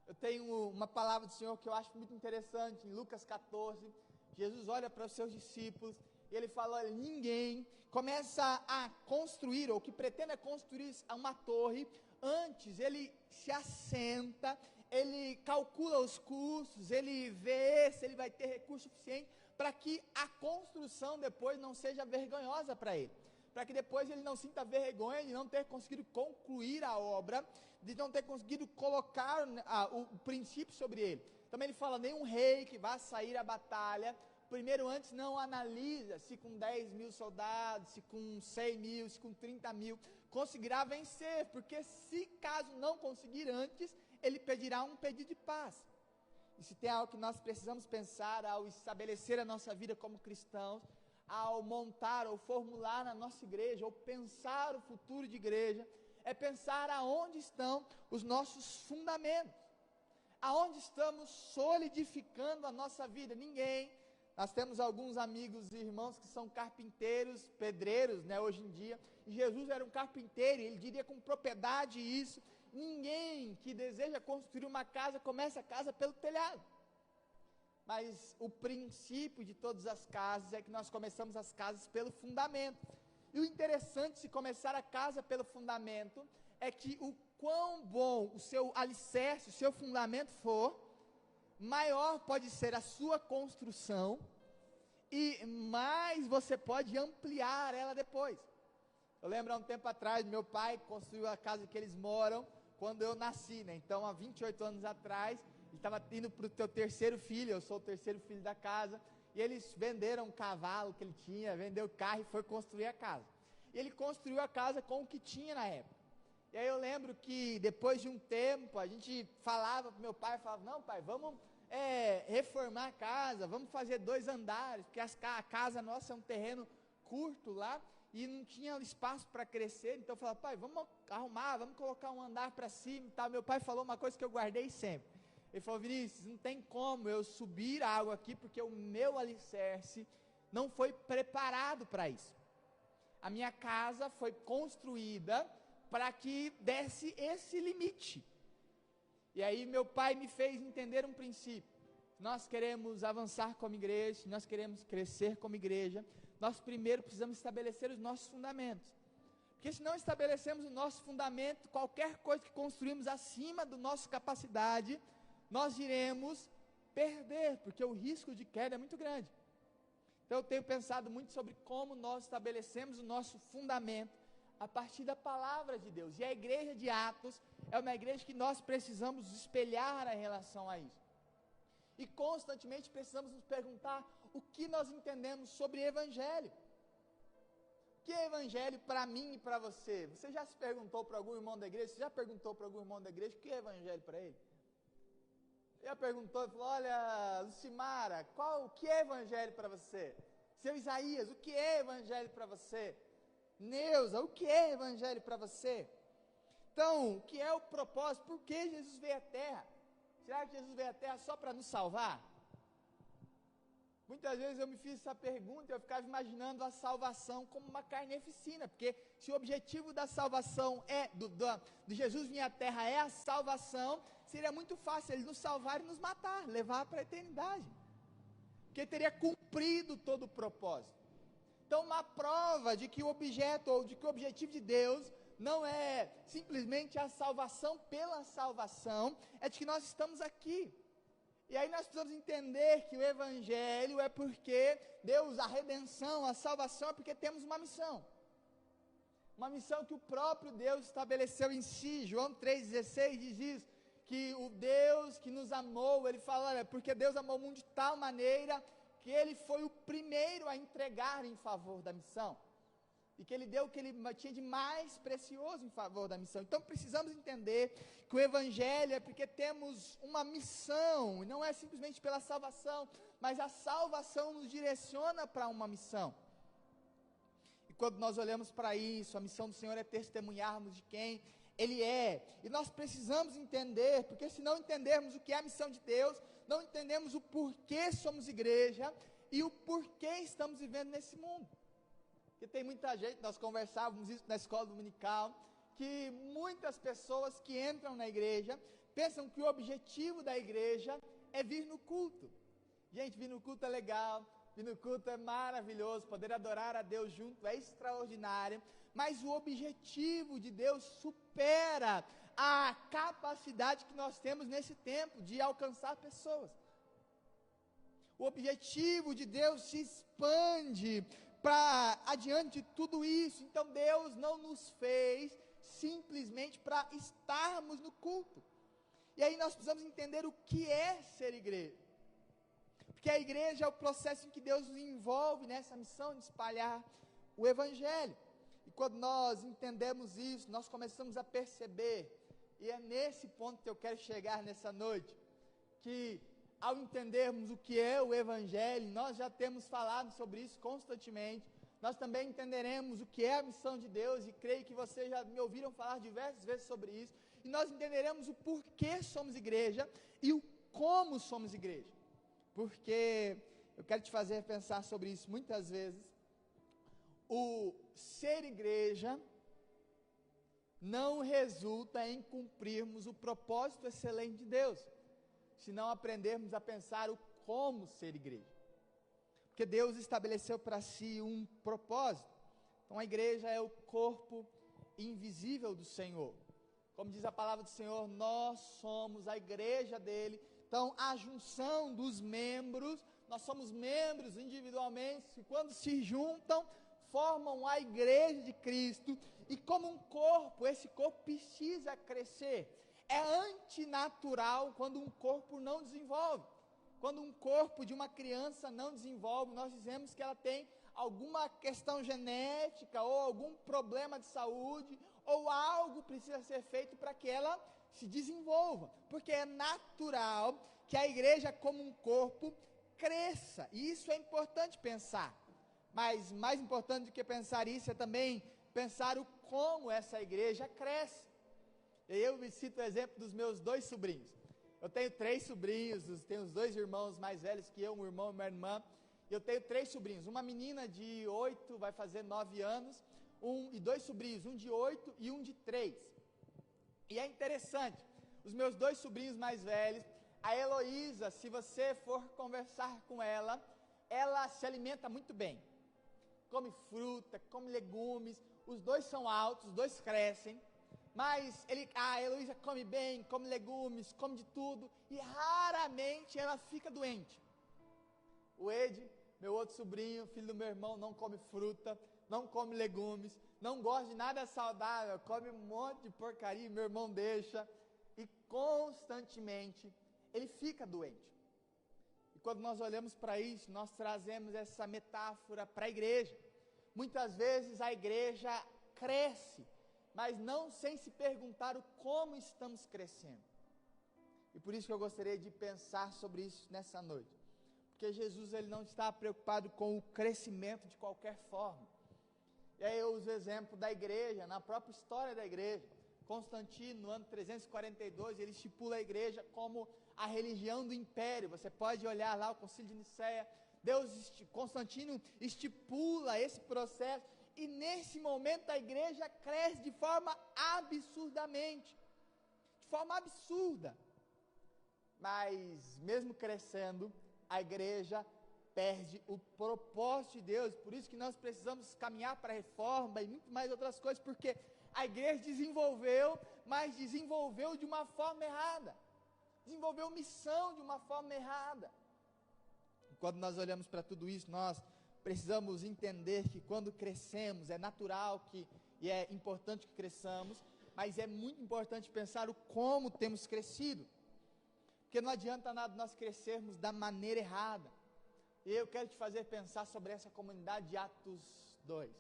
Eu tenho uma palavra do Senhor que eu acho muito interessante, em Lucas 14, Jesus olha para os seus discípulos, e ele fala: olha, ninguém começa a construir, ou que pretenda construir uma torre, antes ele se assenta, ele calcula os custos, ele vê se ele vai ter recurso suficiente, para que a construção depois não seja vergonhosa para ele, para que depois ele não sinta vergonha de não ter conseguido concluir a obra, de não ter conseguido colocar o princípio sobre ele. Também ele fala: nenhum rei que vá sair à batalha, primeiro antes não analisa se com 10.000 soldados, se com 100.000, se com 30.000, conseguirá vencer, porque se caso não conseguir antes, ele pedirá um pedido de paz. E se tem algo que nós precisamos pensar ao estabelecer a nossa vida como cristãos, ao montar ou formular na nossa igreja, ou pensar o futuro de igreja, é pensar aonde estão os nossos fundamentos, aonde estamos solidificando a nossa vida. Nós temos alguns amigos e irmãos que são carpinteiros, pedreiros, né, hoje em dia, e Jesus era um carpinteiro, e ele diria com propriedade isso: ninguém que deseja construir uma casa, começa a casa pelo telhado. Mas o princípio de todas as casas é que nós começamos as casas pelo fundamento. E o interessante se começar a casa pelo fundamento, é que o quão bom o seu alicerce, o seu fundamento for, maior pode ser a sua construção e mais você pode ampliar ela depois. Eu lembro há um tempo atrás, meu pai construiu a casa que eles moram quando eu nasci, né? Então há 28 anos atrás, ele estava indo para o teu terceiro filho, eu sou o terceiro filho da casa, e eles venderam um cavalo que ele tinha, vendeu o carro e foi construir a casa. E ele construiu a casa com o que tinha na época. E aí eu lembro que depois de um tempo, a gente falava para meu pai, falava: não pai, vamos reformar a casa, vamos fazer 2 andares, porque a casa nossa é um terreno curto lá, e não tinha espaço para crescer. Então eu falava: pai, vamos arrumar, vamos colocar um andar para cima e tal. Meu pai falou uma coisa que eu guardei sempre. Ele falou: Vinícius, não tem como eu subir a água aqui, porque o meu alicerce não foi preparado para isso. A minha casa foi construída para que desse esse limite. E aí meu pai me fez entender um princípio: nós queremos avançar como igreja, nós queremos crescer como igreja, nós primeiro precisamos estabelecer os nossos fundamentos. Porque se não estabelecemos o nosso fundamento, qualquer coisa que construímos acima da nossa capacidade, nós iremos perder, porque o risco de queda é muito grande. Então eu tenho pensado muito sobre como nós estabelecemos o nosso fundamento a partir da palavra de Deus. E a igreja de Atos é uma igreja que nós precisamos espelhar em relação a isso. E constantemente precisamos nos perguntar o que nós entendemos sobre evangelho. O que é evangelho para mim e para você? Você já se perguntou para algum irmão da igreja? Você já perguntou para algum irmão da igreja o que é evangelho para ele? Já perguntou e falou: olha, Lucimara, o que é evangelho para você? Seu Isaías, o que é evangelho para você? Neuza, o que é evangelho para você? Então, o que é o propósito? Por que Jesus veio à Terra? Será que Jesus veio à Terra só para nos salvar? Muitas vezes eu me fiz essa pergunta e eu ficava imaginando a salvação como uma carneficina, porque se o objetivo da salvação de Jesus vir à Terra é a salvação, seria muito fácil ele nos salvar e nos matar, levar para a eternidade, porque teria cumprido todo o propósito. Então, uma prova de que o objeto, ou de que o objetivo de Deus não é simplesmente a salvação pela salvação, é de que nós estamos aqui. E aí nós precisamos entender que o Evangelho é porque Deus, a redenção, a salvação, é porque temos uma missão. Uma missão que o próprio Deus estabeleceu em si. João 3,16 diz isso, que o Deus que nos amou, ele fala, olha, porque Deus amou o mundo de tal maneira que ele foi o primeiro a entregar em favor da missão. E que ele deu o que ele tinha de mais precioso em favor da missão. Então precisamos entender que o Evangelho é porque temos uma missão, e não é simplesmente pela salvação, mas a salvação nos direciona para uma missão. E quando nós olhamos para isso, a missão do Senhor é testemunharmos de quem Ele é. E nós precisamos entender, porque se não entendermos o que é a missão de Deus, não entendemos o porquê somos igreja e o porquê estamos vivendo nesse mundo. Porque tem muita gente, nós conversávamos isso na escola dominical, que muitas pessoas que entram na igreja pensam que o objetivo da igreja é vir no culto. Gente, vir no culto é legal, vir no culto é maravilhoso, poder adorar a Deus junto é extraordinário, mas o objetivo de Deus supera a capacidade que nós temos nesse tempo de alcançar pessoas. O objetivo de Deus se expande para adiante de tudo isso. Então Deus não nos fez simplesmente para estarmos no culto. E aí nós precisamos entender o que é ser igreja. Porque a igreja é o processo em que Deus nos envolve nessa missão de espalhar o Evangelho. E quando nós entendemos isso, nós começamos a perceber, e é nesse ponto que eu quero chegar nessa noite, que ao entendermos o que é o Evangelho, nós já temos falado sobre isso constantemente, nós também entenderemos o que é a missão de Deus, e creio que vocês já me ouviram falar diversas vezes sobre isso, e nós entenderemos o porquê somos igreja e o como somos igreja, porque eu quero te fazer pensar sobre isso muitas vezes. O ser igreja não resulta em cumprirmos o propósito excelente de Deus, se não aprendermos a pensar o como ser igreja. Porque Deus estabeleceu para si um propósito. Então a igreja é o corpo invisível do Senhor. Como diz a palavra do Senhor, nós somos a igreja dele. Então a junção dos membros, nós somos membros individualmente, que quando se juntam, formam a igreja de Cristo. E como um corpo, esse corpo precisa crescer. É antinatural quando um corpo não desenvolve. Quando um corpo de uma criança não desenvolve, nós dizemos que ela tem alguma questão genética, ou algum problema de saúde, ou algo precisa ser feito para que ela se desenvolva. Porque é natural que a igreja como um corpo cresça. E isso é importante pensar. Mas mais importante do que pensar isso é também pensar o como essa igreja cresce. Eu me cito o exemplo dos meus 2 sobrinhos. Eu tenho 3 sobrinhos, tenho os 2 irmãos mais velhos que eu, um irmão e uma irmã. E eu tenho 3 sobrinhos, uma menina de 8, vai fazer 9 anos, e 2 sobrinhos, um de 8 e um de 3. E é interessante, os meus 2 sobrinhos mais velhos, a Heloísa, se você for conversar com ela se alimenta muito bem. Come fruta, come legumes, os 2 são altos, os 2 crescem. Mas a Heloísa come bem, come legumes, come de tudo, e raramente ela fica doente. O Ed, meu outro sobrinho, filho do meu irmão, não come fruta, não come legumes, não gosta de nada saudável, come um monte de porcaria, meu irmão deixa, e constantemente ele fica doente. E quando nós olhamos para isso, nós trazemos essa metáfora para a igreja. Muitas vezes a igreja cresce, mas não sem se perguntar o como estamos crescendo. E por isso que eu gostaria de pensar sobre isso nessa noite. Porque Jesus, ele não está preocupado com o crescimento de qualquer forma. E aí eu uso o exemplo da igreja, na própria história da igreja. Constantino, no ano 342, ele estipula a igreja como a religião do império. Você pode olhar lá o Concílio de Nicéia. Constantino estipula esse processo. E nesse momento a igreja cresce de forma absurdamente. De forma absurda. mas mesmo crescendo, a igreja perde o propósito de Deus. Por isso que nós precisamos caminhar para a reforma e muito mais outras coisas, porque a igreja desenvolveu, mas desenvolveu de uma forma errada. Desenvolveu missão de uma forma errada. E quando nós olhamos para tudo isso, nós precisamos entender que quando crescemos, é natural e é importante que cresçamos, mas é muito importante pensar o como temos crescido. Porque não adianta nada nós crescermos da maneira errada. E eu quero te fazer pensar sobre essa comunidade de Atos 2.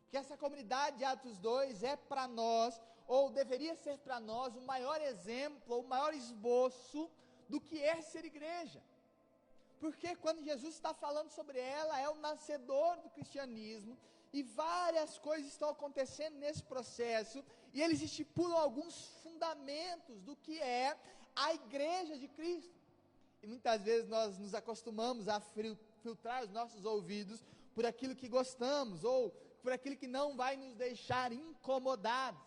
Que essa comunidade de Atos 2 é para nós, ou deveria ser para nós, o maior exemplo, ou o maior esboço do que é ser igreja. Porque quando Jesus está falando sobre ela, é o nascedor do cristianismo, e várias coisas estão acontecendo nesse processo, e eles estipulam alguns fundamentos do que é a igreja de Cristo. E muitas vezes nós nos acostumamos a filtrar os nossos ouvidos por aquilo que gostamos, ou por aquilo que não vai nos deixar incomodados.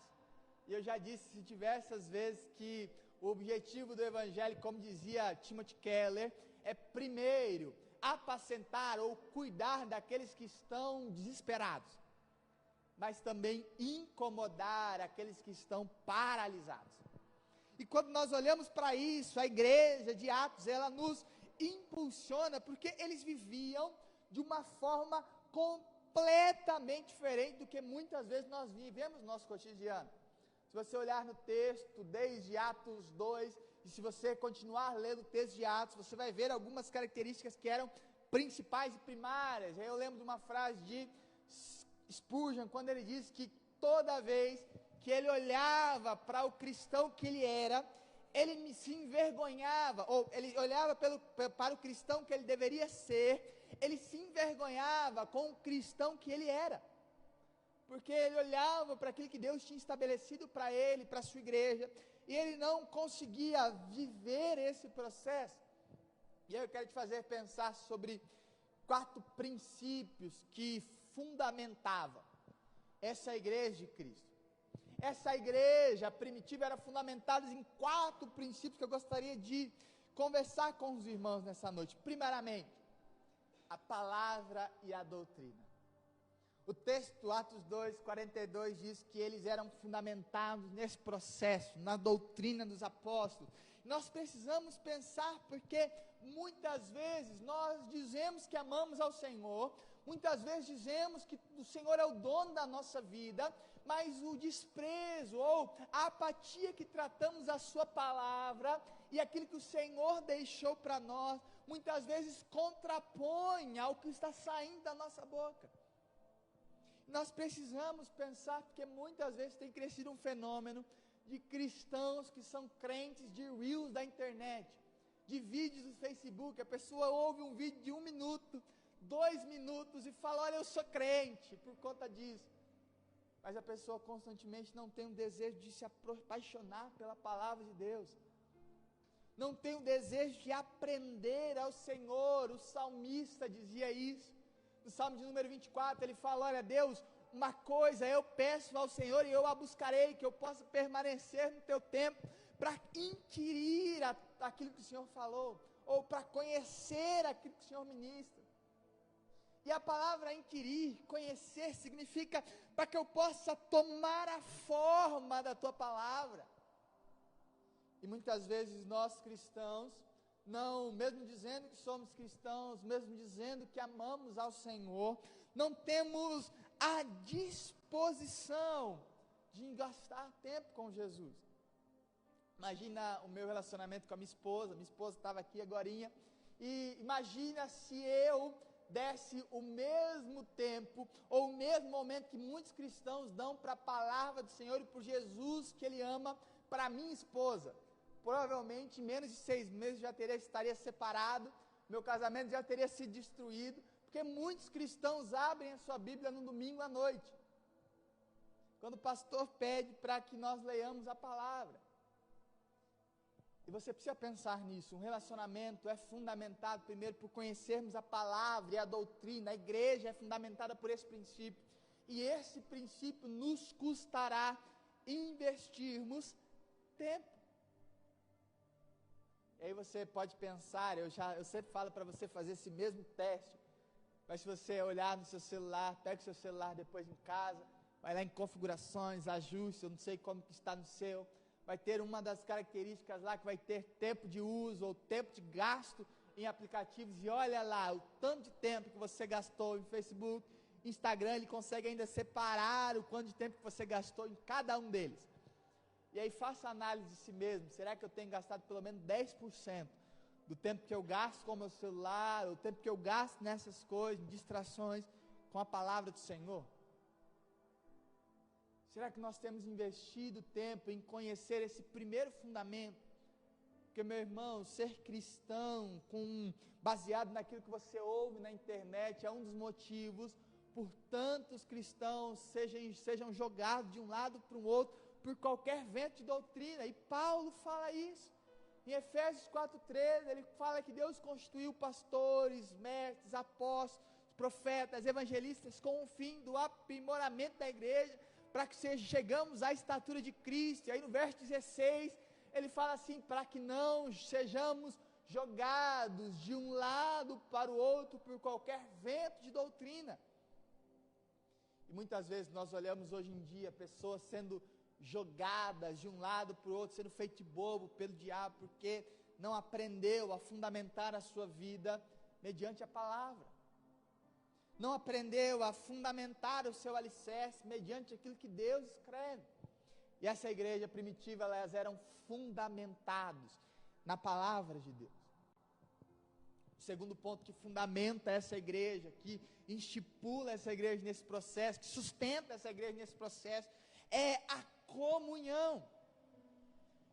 E eu já disse diversas vezes que o objetivo do evangelho, como dizia Timothy Keller, é primeiro apacentar ou cuidar daqueles que estão desesperados, mas também incomodar aqueles que estão paralisados. E quando nós olhamos para isso, a igreja de Atos, ela nos impulsiona, porque eles viviam de uma forma completamente diferente do que muitas vezes nós vivemos no nosso cotidiano. Se você olhar no texto, desde Atos 2, e se você continuar lendo o texto de Atos, você vai ver algumas características que eram principais e primárias. Aí eu lembro de uma frase de Spurgeon, quando ele diz que toda vez que ele olhava para o cristão que ele era, ele se envergonhava, ou ele olhava para o cristão que ele deveria ser, ele se envergonhava com o cristão que ele era, porque ele olhava para aquilo que Deus tinha estabelecido para ele, para a sua igreja, e ele não conseguia viver esse processo. E aí eu quero te fazer pensar sobre 4 princípios que fundamentavam essa igreja de Cristo. Essa igreja primitiva era fundamentada em 4 princípios que eu gostaria de conversar com os irmãos nessa noite. Primeiramente, a palavra e a doutrina. O texto, Atos 2, 42, diz que eles eram fundamentados nesse processo, na doutrina dos apóstolos. Nós precisamos pensar, porque muitas vezes nós dizemos que amamos ao Senhor, muitas vezes dizemos que o Senhor é o dono da nossa vida, mas o desprezo ou a apatia que tratamos a sua palavra e aquilo que o Senhor deixou para nós, muitas vezes contrapõe ao que está saindo da nossa boca. Nós precisamos pensar, porque muitas vezes tem crescido um fenômeno de cristãos que são crentes de reels da internet, de vídeos do Facebook. A pessoa ouve um vídeo de 1 minuto, 2 minutos e fala: olha, eu sou crente por conta disso. Mas a pessoa constantemente não tem um desejo de se apaixonar pela palavra de Deus, não tem o desejo de aprender ao Senhor. O salmista dizia isso, no Salmo de número 24, ele fala: olha, Deus, uma coisa eu peço ao Senhor e eu a buscarei, que eu possa permanecer no teu tempo, para inquirir aquilo que o Senhor falou, ou para conhecer aquilo que o Senhor ministra. E a palavra inquirir, conhecer, significa para que eu possa tomar a forma da tua palavra. E muitas vezes nós cristãos, não, mesmo dizendo que somos cristãos, mesmo dizendo que amamos ao Senhor, não temos a disposição de gastar tempo com Jesus. Imagina o meu relacionamento com a minha esposa estava aqui agorinha, e imagina se eu desse o mesmo tempo, ou o mesmo momento que muitos cristãos dão para a palavra do Senhor e por Jesus que Ele ama, para minha esposa. Provavelmente em menos de 6 meses já estaria separado, meu casamento já teria sido destruído, porque muitos cristãos abrem a sua Bíblia no domingo à noite, quando o pastor pede para que nós leiamos a palavra. E você precisa pensar nisso. Um relacionamento é fundamentado primeiro por conhecermos a palavra e a doutrina. A igreja é fundamentada por esse princípio, e esse princípio nos custará investirmos tempo. E aí você pode pensar, eu sempre falo para você fazer esse mesmo teste. Mas se você olhar no seu celular, pega o seu celular depois em casa, vai lá em configurações, ajustes, eu não sei como que está no seu, vai ter uma das características lá que vai ter tempo de uso ou tempo de gasto em aplicativos, e olha lá o tanto de tempo que você gastou em Facebook, Instagram, ele consegue ainda separar o quanto de tempo que você gastou em cada um deles. E aí faça análise de si mesmo, será que eu tenho gastado pelo menos 10% do tempo que eu gasto com o meu celular, o tempo que eu gasto nessas coisas, distrações, com a palavra do Senhor? Será que nós temos investido tempo em conhecer esse primeiro fundamento? Porque, meu irmão, ser cristão, baseado naquilo que você ouve na internet, é um dos motivos por tantos cristãos sejam jogados de um lado para o outro, por qualquer vento de doutrina. E Paulo fala isso. Em Efésios 4:13, ele fala que Deus constituiu pastores, mestres, apóstolos, profetas, evangelistas com o fim do aprimoramento da igreja, para que chegamos à estatura de Cristo. E aí no verso 16, ele fala assim, para que não sejamos jogados de um lado para o outro por qualquer vento de doutrina. E muitas vezes nós olhamos hoje em dia pessoas sendo jogadas de um lado para o outro, sendo feito de bobo pelo diabo, porque não aprendeu a fundamentar a sua vida mediante a palavra. Não aprendeu a fundamentar o seu alicerce mediante aquilo que Deus escreve. E essa igreja primitiva, elas eram fundamentados na palavra de Deus. O segundo ponto que fundamenta essa igreja, que estipula essa igreja nesse processo, que sustenta essa igreja nesse processo, é a comunhão.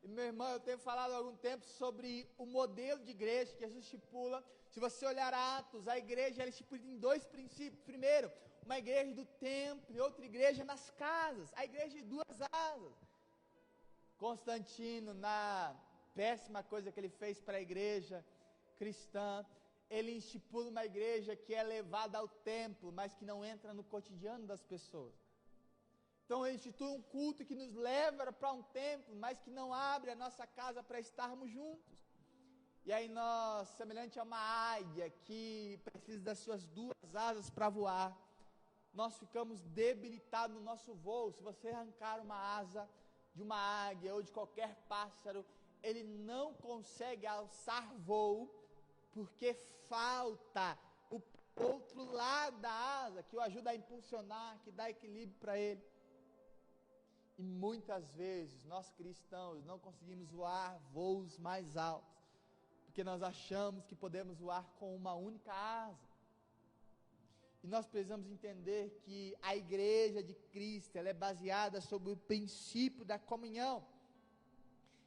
E, meu irmão, eu tenho falado há algum tempo sobre o modelo de igreja que Jesus estipula. Se você olhar Atos, a igreja ela estipula em dois princípios. Primeiro, uma igreja do templo e outra igreja nas casas. A igreja de duas asas. Constantino, na péssima coisa que ele fez para a igreja cristã, ele estipula uma igreja que é levada ao templo, mas que não entra no cotidiano das pessoas. Então ele institui um culto que nos leva para um templo, mas que não abre a nossa casa para estarmos juntos. E aí nós, semelhante a uma águia que precisa das suas duas asas para voar, nós ficamos debilitados no nosso voo. Se você arrancar uma asa de uma águia ou de qualquer pássaro, ele não consegue alçar voo, porque falta o outro lado da asa, que o ajuda a impulsionar, que dá equilíbrio para ele. E muitas vezes nós cristãos não conseguimos voar voos mais altos, porque nós achamos que podemos voar com uma única asa. E nós precisamos entender que a igreja de Cristo, ela é baseada sobre o princípio da comunhão.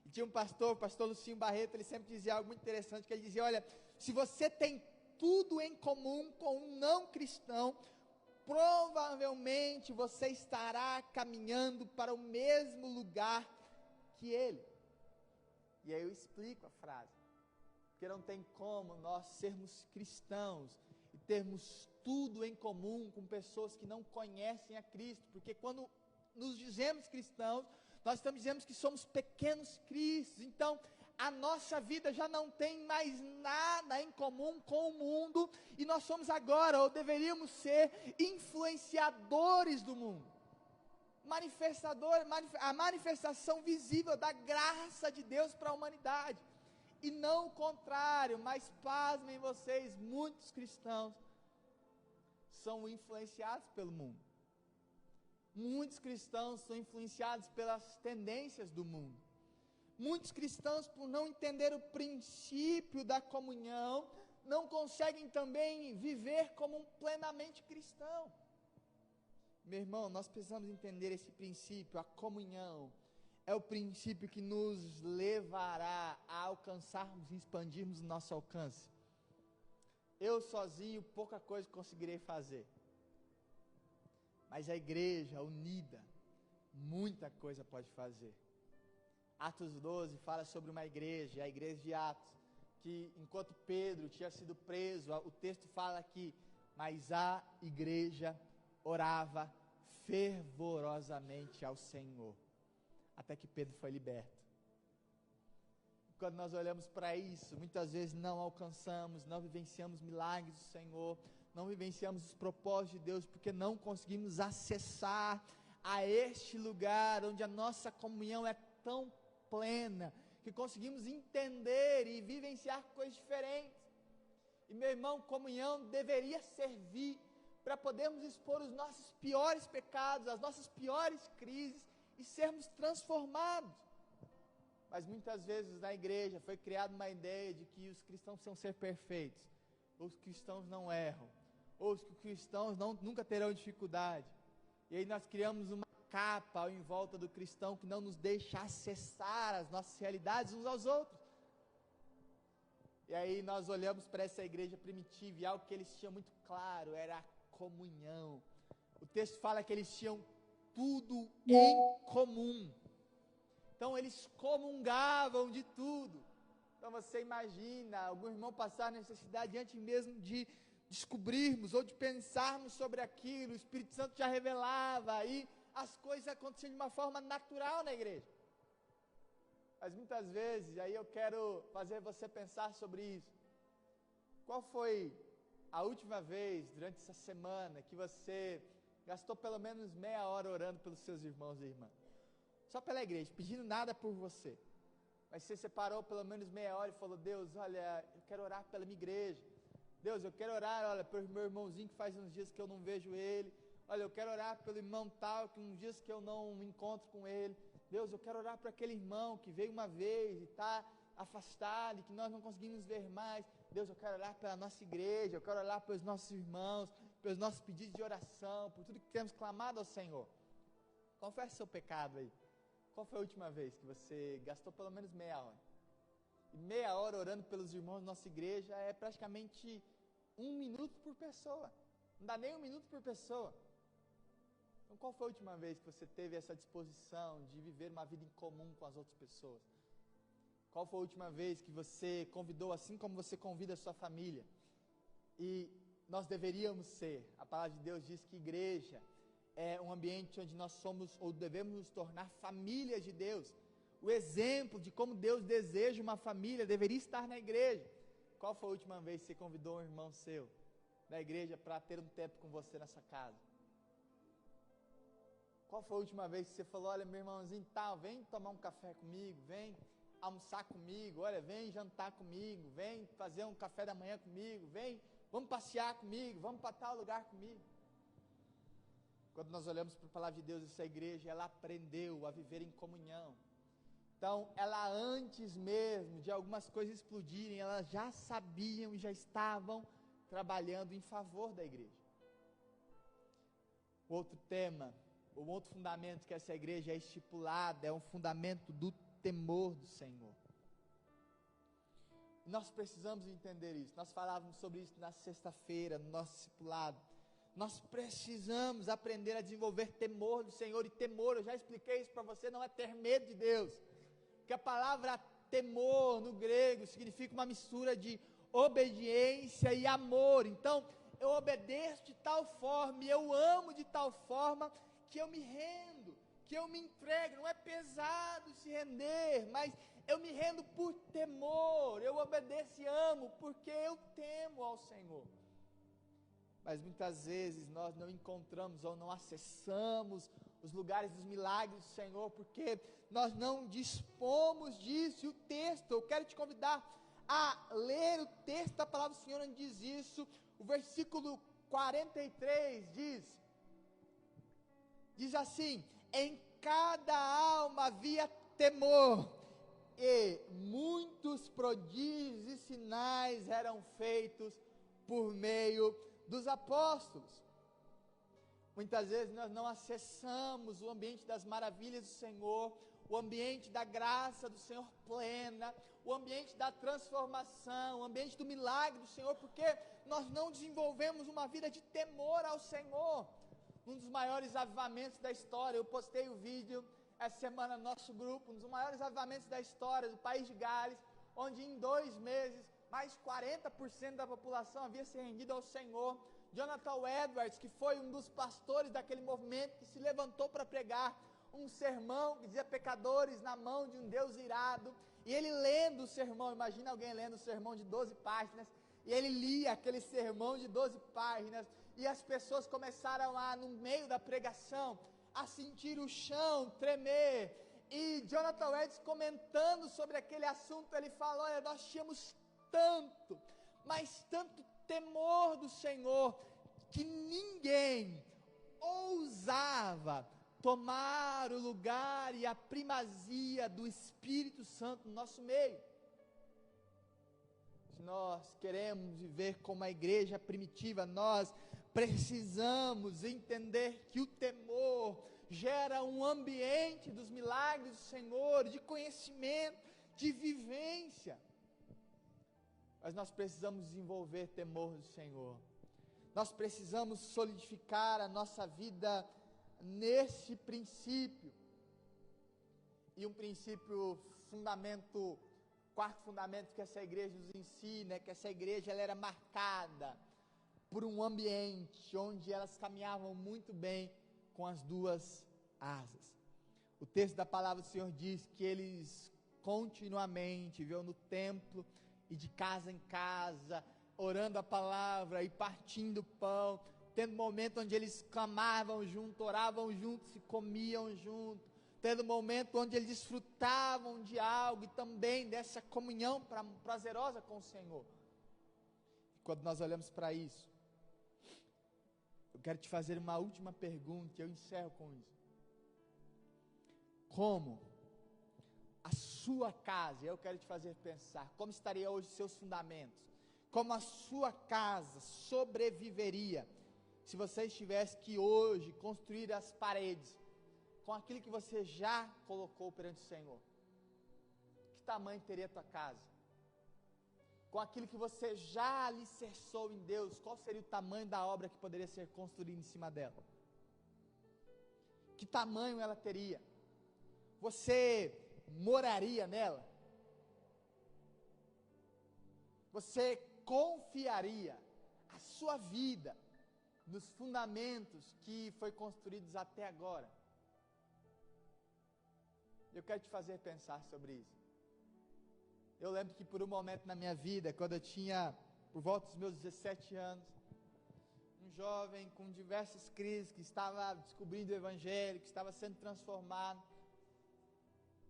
E tinha um pastor, o pastor Lucinho Barreto, ele sempre dizia algo muito interessante, que ele dizia, olha, se você tem tudo em comum com um não cristão, provavelmente você estará caminhando para o mesmo lugar que ele. E aí eu explico a frase, porque não tem como nós sermos cristãos e termos tudo em comum com pessoas que não conhecem a Cristo, porque quando nos dizemos cristãos, nós estamos dizendo que somos pequenos cristos. Então a nossa vida já não tem mais nada em comum com o mundo, e nós somos agora, ou deveríamos ser, influenciadores do mundo, a manifestação visível da graça de Deus para a humanidade, e não o contrário. Mas pasmem vocês, muitos cristãos são influenciados pelo mundo, muitos cristãos são influenciados pelas tendências do mundo. Muitos cristãos, por não entender o princípio da comunhão, não conseguem também viver como um plenamente cristão. Meu irmão, nós precisamos entender esse princípio. A comunhão é o princípio que nos levará a alcançarmos e expandirmos o nosso alcance. Eu sozinho, pouca coisa conseguirei fazer. Mas a igreja unida, muita coisa pode fazer. Atos 12 fala sobre uma igreja, a igreja de Atos, que enquanto Pedro tinha sido preso, o texto fala aqui, mas a igreja orava fervorosamente ao Senhor, até que Pedro foi liberto. quando nós olhamos para isso, muitas vezes não alcançamos, não vivenciamos milagres do Senhor, não vivenciamos os propósitos de Deus, porque não conseguimos acessar a este lugar onde a nossa comunhão é tão plena, que conseguimos entender e vivenciar coisas diferentes. E meu irmão, comunhão deveria servir para podermos expor os nossos piores pecados, as nossas piores crises e sermos transformados. Mas muitas vezes na igreja foi criada uma ideia de que os cristãos precisam ser perfeitos, ou os cristãos não erram, ou os cristãos nunca terão dificuldade. E aí nós criamos uma capa em volta do cristão que não nos deixa acessar as nossas realidades uns aos outros. E aí nós olhamos para essa igreja primitiva e algo que eles tinham muito claro era a comunhão. O texto fala que eles tinham tudo em comum. Então eles comungavam de tudo. Então você imagina algum irmão passar necessidade antes mesmo de descobrirmos ou de pensarmos sobre aquilo, o Espírito Santo já revelava, aí as coisas aconteciam de uma forma natural na igreja. Mas muitas vezes, aí eu quero fazer você pensar sobre isso. Qual foi a última vez, durante essa semana, que você gastou pelo menos meia hora orando pelos seus irmãos e irmãs? Só pela igreja, pedindo nada por você. Mas você separou pelo menos meia hora e falou: Deus, olha, eu quero orar pela minha igreja. Deus, eu quero orar, olha, pelo meu irmãozinho que faz uns dias que eu não vejo ele. Olha, eu quero orar pelo irmão tal, que uns dias que eu não me encontro com ele. Deus, eu quero orar por aquele irmão que veio uma vez e está afastado e que nós não conseguimos ver mais. Deus, eu quero orar pela nossa igreja, eu quero orar pelos nossos irmãos, pelos nossos pedidos de oração, por tudo que temos clamado ao Senhor. Confesse seu pecado aí. Qual foi a última vez que você gastou pelo menos meia hora? E meia hora orando pelos irmãos da nossa igreja é praticamente 1 minuto por pessoa. Não dá nem 1 minuto por pessoa. Então qual foi a última vez que você teve essa disposição de viver uma vida em comum com as outras pessoas? Qual foi a última vez que você convidou, assim como você convida a sua família? E nós deveríamos ser, a palavra de Deus diz que igreja é um ambiente onde nós somos ou devemos nos tornar famílias de Deus. O exemplo de como Deus deseja uma família deveria estar na igreja. Qual foi a última vez que você convidou um irmão seu da igreja para ter um tempo com você na sua casa? Qual foi a última vez que você falou: olha, meu irmãozinho tal, vem tomar um café comigo, vem almoçar comigo, olha, vem jantar comigo, vem fazer um café da manhã comigo, vem, vamos passear comigo, vamos para tal lugar comigo. Quando nós olhamos para a palavra de Deus, essa igreja, ela aprendeu a viver em comunhão. Então, ela antes mesmo de algumas coisas explodirem, elas já sabiam e já estavam trabalhando em favor da igreja. O outro tema, o outro fundamento que essa igreja é estipulada, é um fundamento do temor do Senhor. Nós precisamos entender isso. Nós falávamos sobre isso na sexta-feira, no nosso discipulado. Nós precisamos aprender a desenvolver temor do Senhor. E temor, eu já expliquei isso para você, não é ter medo de Deus. Porque a palavra temor no grego significa uma mistura de obediência e amor. Então, eu obedeço de tal forma e eu amo de tal forma que eu me rendo, que eu me entrego. Não é pesado se render, mas eu me rendo por temor. Eu obedeço e amo porque eu temo ao Senhor. Mas muitas vezes nós não encontramos ou não acessamos os lugares dos milagres do Senhor, porque nós não dispomos disso. E o texto, eu quero te convidar a ler o texto da palavra do Senhor, onde diz isso. O versículo 43 diz assim: em cada alma havia temor, e muitos prodígios e sinais eram feitos por meio dos apóstolos. Muitas vezes nós não acessamos o ambiente das maravilhas do Senhor, o ambiente da graça do Senhor plena, o ambiente da transformação, o ambiente do milagre do Senhor, porque nós não desenvolvemos uma vida de temor ao Senhor. Um dos maiores avivamentos da história, eu postei o vídeo essa semana no nosso grupo, um dos maiores avivamentos da história do país de Gales, onde em 2 meses, mais 40% da população havia se rendido ao Senhor. Jonathan Edwards, que foi um dos pastores daquele movimento, que se levantou para pregar um sermão que dizia pecadores na mão de um Deus irado. E ele lendo o sermão, imagina alguém lendo o sermão de 12 páginas, e ele lia aquele sermão de 12 páginas, e as pessoas começaram a, no meio da pregação, a sentir o chão tremer. E Jonathan Edwards, comentando sobre aquele assunto, ele falou: olha, nós tínhamos tanto, mas tanto temor do Senhor, que ninguém ousava tomar o lugar e a primazia do Espírito Santo no nosso meio. Se nós queremos viver como a igreja primitiva, nós precisamos entender que o temor gera um ambiente dos milagres do Senhor, de conhecimento, de vivência. Mas nós precisamos desenvolver temor do Senhor. Nós precisamos solidificar a nossa vida nesse princípio. E um princípio, fundamento, quarto fundamento que essa igreja nos ensina, é que essa igreja ela era marcada por um ambiente onde elas caminhavam muito bem com as duas asas. O texto da palavra do Senhor diz que eles continuamente viviam no templo e de casa em casa, orando a palavra e partindo pão, tendo momento onde eles clamavam junto, oravam juntos e comiam junto, tendo momento onde eles desfrutavam de algo e também dessa comunhão prazerosa com o Senhor. Quando nós olhamos para isso, eu quero te fazer uma última pergunta e eu encerro com isso. Como a sua casa, eu quero te fazer pensar, como estaria hoje seus fundamentos? Como a sua casa sobreviveria se você tivesse que hoje construir as paredes com aquilo que você já colocou perante o Senhor? Que tamanho teria a tua casa? Com aquilo que você já alicerçou em Deus, qual seria o tamanho da obra que poderia ser construída em cima dela? Que tamanho ela teria? Você moraria nela? Você confiaria a sua vida nos fundamentos que foi construídos até agora? Eu quero te fazer pensar sobre isso. Eu lembro que por um momento na minha vida, quando eu tinha por volta dos meus 17 anos, um jovem com diversas crises, que estava descobrindo o Evangelho, que estava sendo transformado,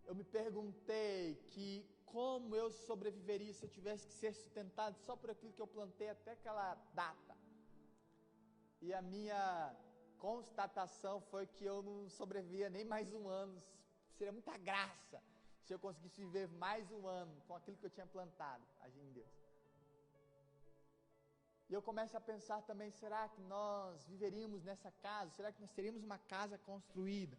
eu me perguntei que como eu sobreviveria se eu tivesse que ser sustentado só por aquilo que eu plantei até aquela data. E a minha constatação foi que eu não sobreviveria nem mais um ano. Seria muita graça se eu conseguisse viver mais um ano com aquilo que eu tinha plantado, agindo em Deus. E eu começo a pensar também, será que nós viveríamos nessa casa? Será que nós teríamos uma casa construída?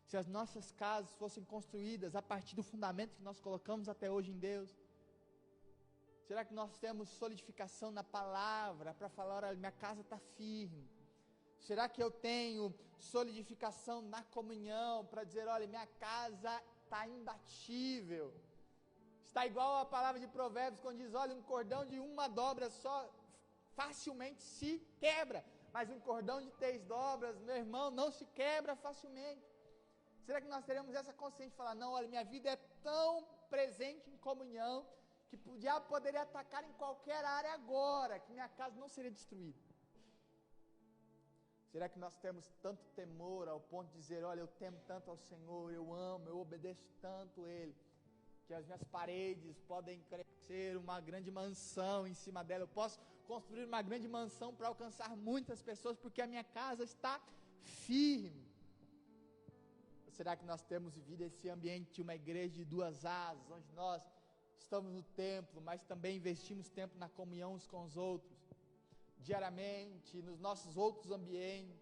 Se as nossas casas fossem construídas a partir do fundamento que nós colocamos até hoje em Deus? Será que nós temos solidificação na palavra para falar, olha, minha casa está firme? Será que eu tenho solidificação na comunhão para dizer, olha, minha casa está imbatível? Está igual a palavra de Provérbios, quando diz, olha, um cordão de uma dobra só facilmente se quebra, mas um cordão de 3 dobras, meu irmão, não se quebra facilmente. Será que nós teremos essa consciência de falar, não, olha, minha vida é tão presente em comunhão, que o diabo poderia atacar em qualquer área agora, que minha casa não seria destruída? Será que nós temos tanto temor ao ponto de dizer, olha, eu temo tanto ao Senhor, eu amo, eu obedeço tanto Ele, que as minhas paredes podem crescer uma grande mansão em cima dela, eu posso construir uma grande mansão para alcançar muitas pessoas, porque a minha casa está firme? Ou será que nós temos vivido esse ambiente de uma igreja de 2 asas, onde nós estamos no templo, mas também investimos tempo na comunhão uns com os outros, diariamente, nos nossos outros ambientes?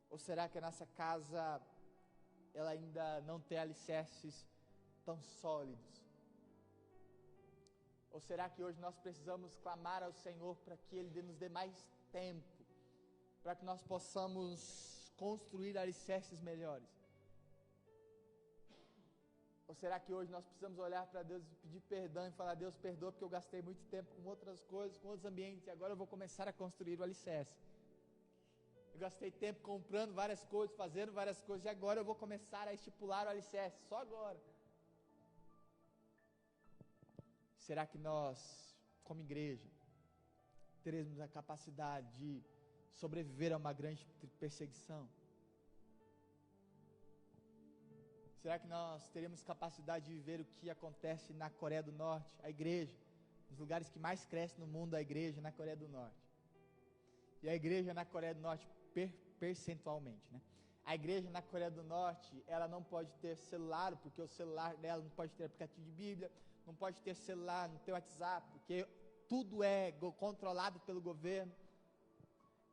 Ou será que a nossa casa, ela ainda não tem alicerces tão sólidos? Ou será que hoje nós precisamos clamar ao Senhor para que Ele nos dê mais tempo, para que nós possamos construir alicerces melhores? Ou será que hoje nós precisamos olhar para Deus e pedir perdão e falar, Deus, perdoa porque eu gastei muito tempo com outras coisas, com outros ambientes, e agora eu vou começar a construir o alicerce. Eu gastei tempo comprando várias coisas, fazendo várias coisas, e agora eu vou começar a estipular o alicerce, só agora. Será que nós, como igreja, teremos a capacidade de sobreviver a uma grande perseguição? Será que nós teremos capacidade de viver o que acontece na Coreia do Norte, a igreja, nos lugares que mais cresce no mundo, a igreja na Coreia do Norte? E a igreja na Coreia do Norte, percentualmente, né? A igreja na Coreia do Norte, ela não pode ter celular, porque o celular dela não pode ter aplicativo de Bíblia, não pode ter celular, não ter WhatsApp, porque tudo é controlado pelo governo.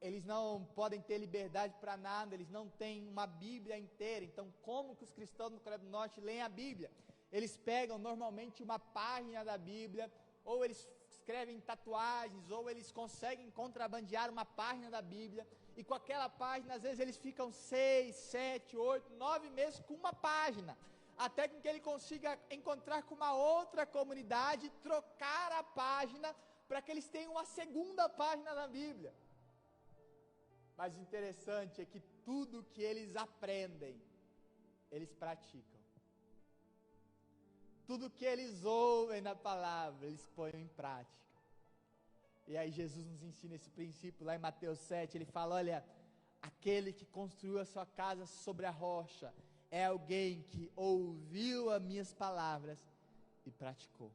Eles não podem ter liberdade para nada, eles não têm uma Bíblia inteira. Então, como que os cristãos na Coreia do Norte leem a Bíblia? Eles pegam normalmente uma página da Bíblia, ou eles escrevem tatuagens, ou eles conseguem contrabandear uma página da Bíblia, e com aquela página, às vezes eles ficam 6, 7, 8, 9 meses com uma página, até que ele consiga encontrar com uma outra comunidade, trocar a página, para que eles tenham uma segunda página da Bíblia. Mas o interessante é que tudo que eles aprendem, eles praticam. Tudo que eles ouvem na palavra, eles põem em prática. E aí Jesus nos ensina esse princípio lá em Mateus 7, ele fala, olha, aquele que construiu a sua casa sobre a rocha, é alguém que ouviu as minhas palavras e praticou.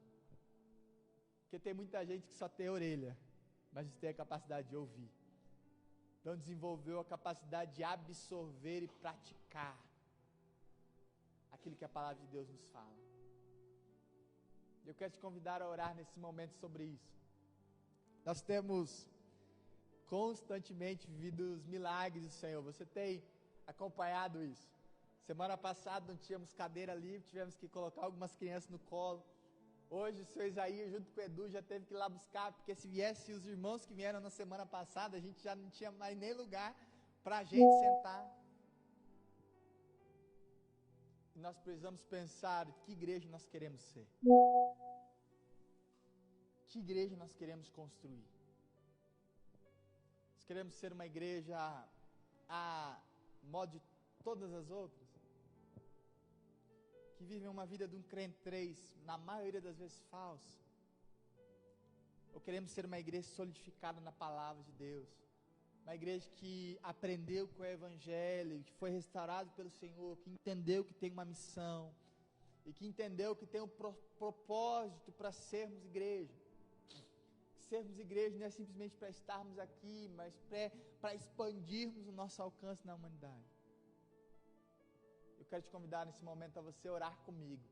Porque tem muita gente que só tem orelha, mas não tem a capacidade de ouvir. Não desenvolveu a capacidade de absorver e praticar aquilo que a palavra de Deus nos fala. Eu quero te convidar a orar nesse momento sobre isso. Nós temos constantemente vivido os milagres do Senhor. Você tem acompanhado isso? Semana passada não tínhamos cadeira livre, tivemos que colocar algumas crianças no colo. Hoje o seu Isaías junto com o Edu já teve que ir lá buscar, porque se viesse os irmãos que vieram na semana passada, a gente já não tinha mais nem lugar para a gente sentar. E nós precisamos pensar que igreja nós queremos ser. Que igreja nós queremos construir? Nós queremos ser uma igreja a modo de todas as outras? Que vivem uma vida de um crente 3, na maioria das vezes falsa? Ou queremos ser uma igreja solidificada na palavra de Deus? Uma igreja que aprendeu com o Evangelho, que foi restaurado pelo Senhor, que entendeu que tem uma missão, e que entendeu que tem um propósito para sermos igreja. Sermos igreja não é simplesmente para estarmos aqui, mas para expandirmos o nosso alcance na humanidade. Eu quero te convidar nesse momento a você orar comigo,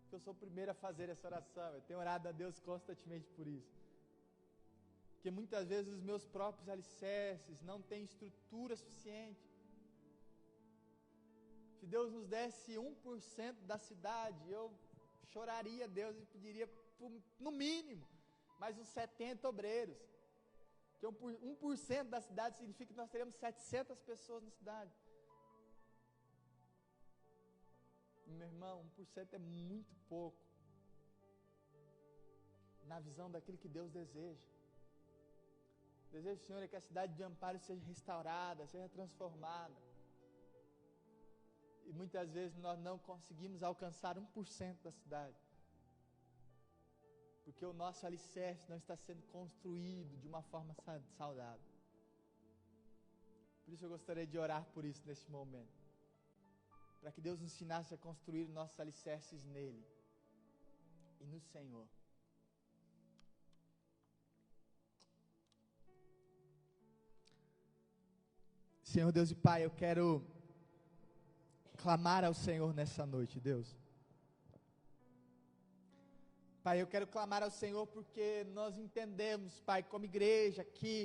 porque eu sou o primeiro a fazer essa oração. Eu tenho orado a Deus constantemente por isso, porque muitas vezes os meus próprios alicerces não têm estrutura suficiente. Se Deus nos desse 1% da cidade, eu choraria a Deus e pediria no mínimo mais uns 70 obreiros, que 1% da cidade significa que nós teremos 700 pessoas na cidade. Meu irmão, 1% é muito pouco na visão daquilo que Deus deseja. O desejo do Senhor é que a cidade de Amparo seja restaurada, seja transformada. E muitas vezes nós não conseguimos alcançar 1% da cidade, porque o nosso alicerce não está sendo construído de uma forma saudável. Por isso eu gostaria de orar por isso neste momento, para que Deus nos ensinasse a construir nossos alicerces nele e no Senhor. Senhor Deus e Pai, eu quero clamar ao Senhor nessa noite, Deus. Pai, eu quero clamar ao Senhor porque nós entendemos, Pai, como igreja, que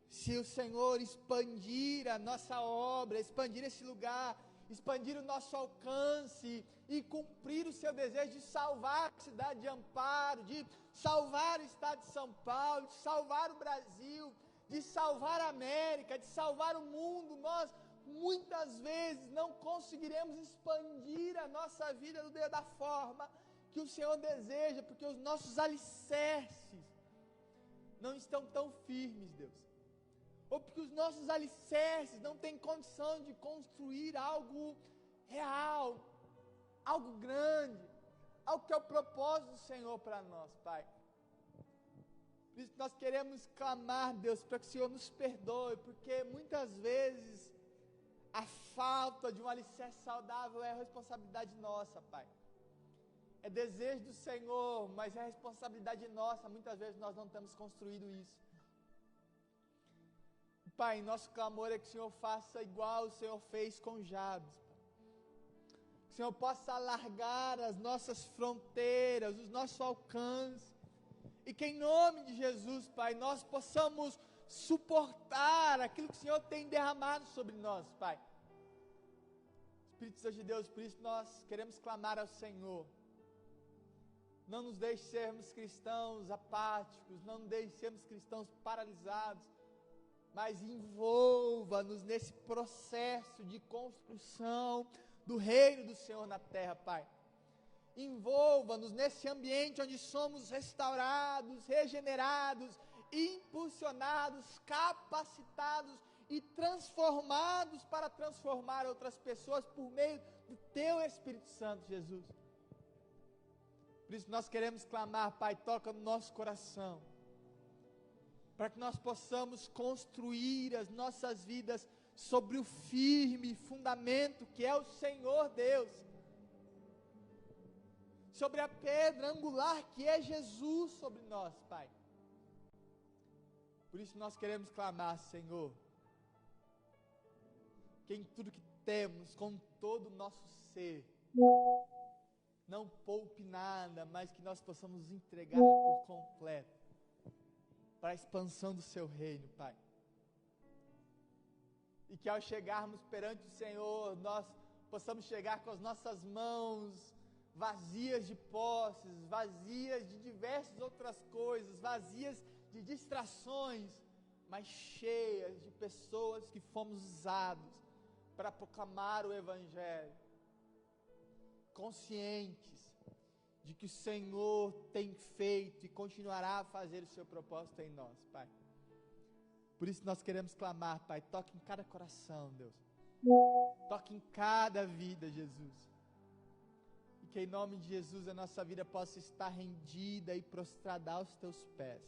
se o Senhor expandir a nossa obra, expandir esse lugar, expandir o nosso alcance e cumprir o seu desejo de salvar a cidade de Amparo, de salvar o estado de São Paulo, de salvar o Brasil, de salvar a América, de salvar o mundo, nós muitas vezes não conseguiremos expandir a nossa vida da forma que o Senhor deseja, porque os nossos alicerces não estão tão firmes, Deus. Ou porque os nossos alicerces não têm condição de construir algo real, algo grande. ao que é o propósito do Senhor para nós, Pai. Por isso nós queremos clamar, Deus, para que o Senhor nos perdoe, porque muitas vezes a falta de um alicerce saudável é responsabilidade nossa, Pai. É desejo do Senhor, mas é responsabilidade nossa. Muitas vezes nós não temos construído isso. Pai, nosso clamor é que o Senhor faça igual o Senhor fez com Jabes. Que o Senhor possa alargar as nossas fronteiras, os nossos alcances. E que em nome de Jesus, Pai, nós possamos suportar aquilo que o Senhor tem derramado sobre nós, Pai. Espírito Santo de Deus, por isso nós queremos clamar ao Senhor. Não nos deixe sermos cristãos apáticos, não nos deixe sermos cristãos paralisados, mas envolva-nos nesse processo de construção do reino do Senhor na terra, Pai. Envolva-nos nesse ambiente onde somos restaurados, regenerados, impulsionados, capacitados e transformados para transformar outras pessoas por meio do Teu Espírito Santo, Jesus. Por isso nós queremos clamar, Pai, toca no nosso coração, para que nós possamos construir as nossas vidas sobre o firme fundamento que é o Senhor Deus, sobre a pedra angular que é Jesus sobre nós, Pai. Por isso nós queremos clamar, Senhor, que em tudo que temos, com todo o nosso ser, não poupe nada, mas que nós possamos nos entregar por completo para a expansão do Seu reino, Pai. E que ao chegarmos perante o Senhor, nós possamos chegar com as nossas mãos vazias de posses, vazias de diversas outras coisas, vazias de distrações, mas cheias de pessoas que fomos usados para proclamar o Evangelho, conscientes de que o Senhor tem feito e continuará a fazer o seu propósito em nós, Pai. Por isso nós queremos clamar, Pai, toque em cada coração, Deus. Toque em cada vida, Jesus. E que em nome de Jesus a nossa vida possa estar rendida e prostrada aos Teus pés.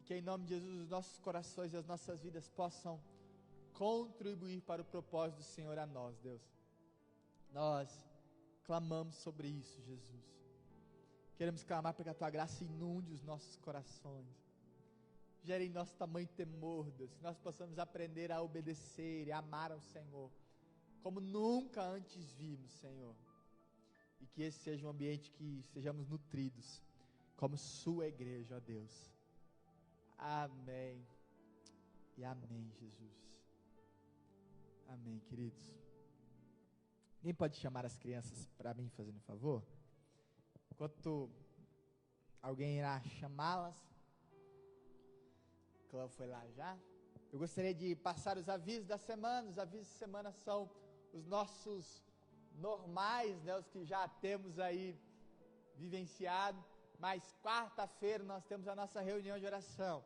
E que em nome de Jesus os nossos corações e as nossas vidas possam contribuir para o propósito do Senhor a nós, Deus. Nós clamamos sobre isso, Jesus. Queremos clamar para que a Tua graça inunde os nossos corações. Gere em nosso tamanho temor, Deus, que nós possamos aprender a obedecer e amar ao Senhor, como nunca antes vimos, Senhor. E que esse seja um ambiente que sejamos nutridos, como Sua igreja, ó Deus. Amém. E amém, Jesus. Amém, queridos. Alguém pode chamar as crianças para mim, fazendo um favor? Enquanto alguém irá chamá-las, o Cláudio foi lá já. Eu gostaria de passar os avisos da semana. Os avisos da semana são os nossos normais, né, os que já temos aí vivenciado. Mas quarta-feira nós temos a nossa reunião de oração.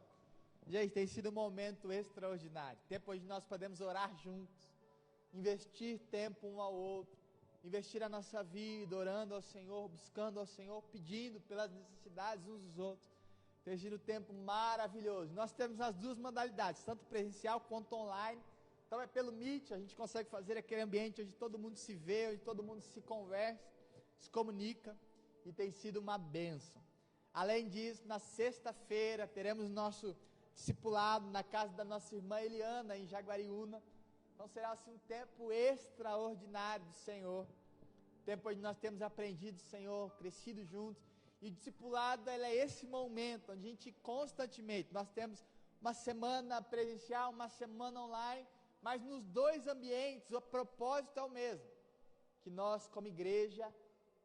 Gente, tem sido um momento extraordinário. Tempo onde nós podemos orar juntos, investir tempo um ao outro, investir a nossa vida, orando ao Senhor, buscando ao Senhor, pedindo pelas necessidades uns dos outros. Tem sido um tempo maravilhoso. Nós temos as duas modalidades, tanto presencial quanto online. Então é pelo Meet, a gente consegue fazer aquele ambiente onde todo mundo se vê, onde todo mundo se conversa, se comunica, e tem sido uma bênção. Além disso, na sexta-feira teremos nosso discipulado na casa da nossa irmã Eliana, em Jaguariúna. Então será assim um tempo extraordinário do Senhor, tempo onde nós temos aprendido, Senhor, crescido juntos. E o discipulado, ele é esse momento onde a gente constantemente, nós temos uma semana presencial, uma semana online, mas nos dois ambientes o propósito é o mesmo, que nós como igreja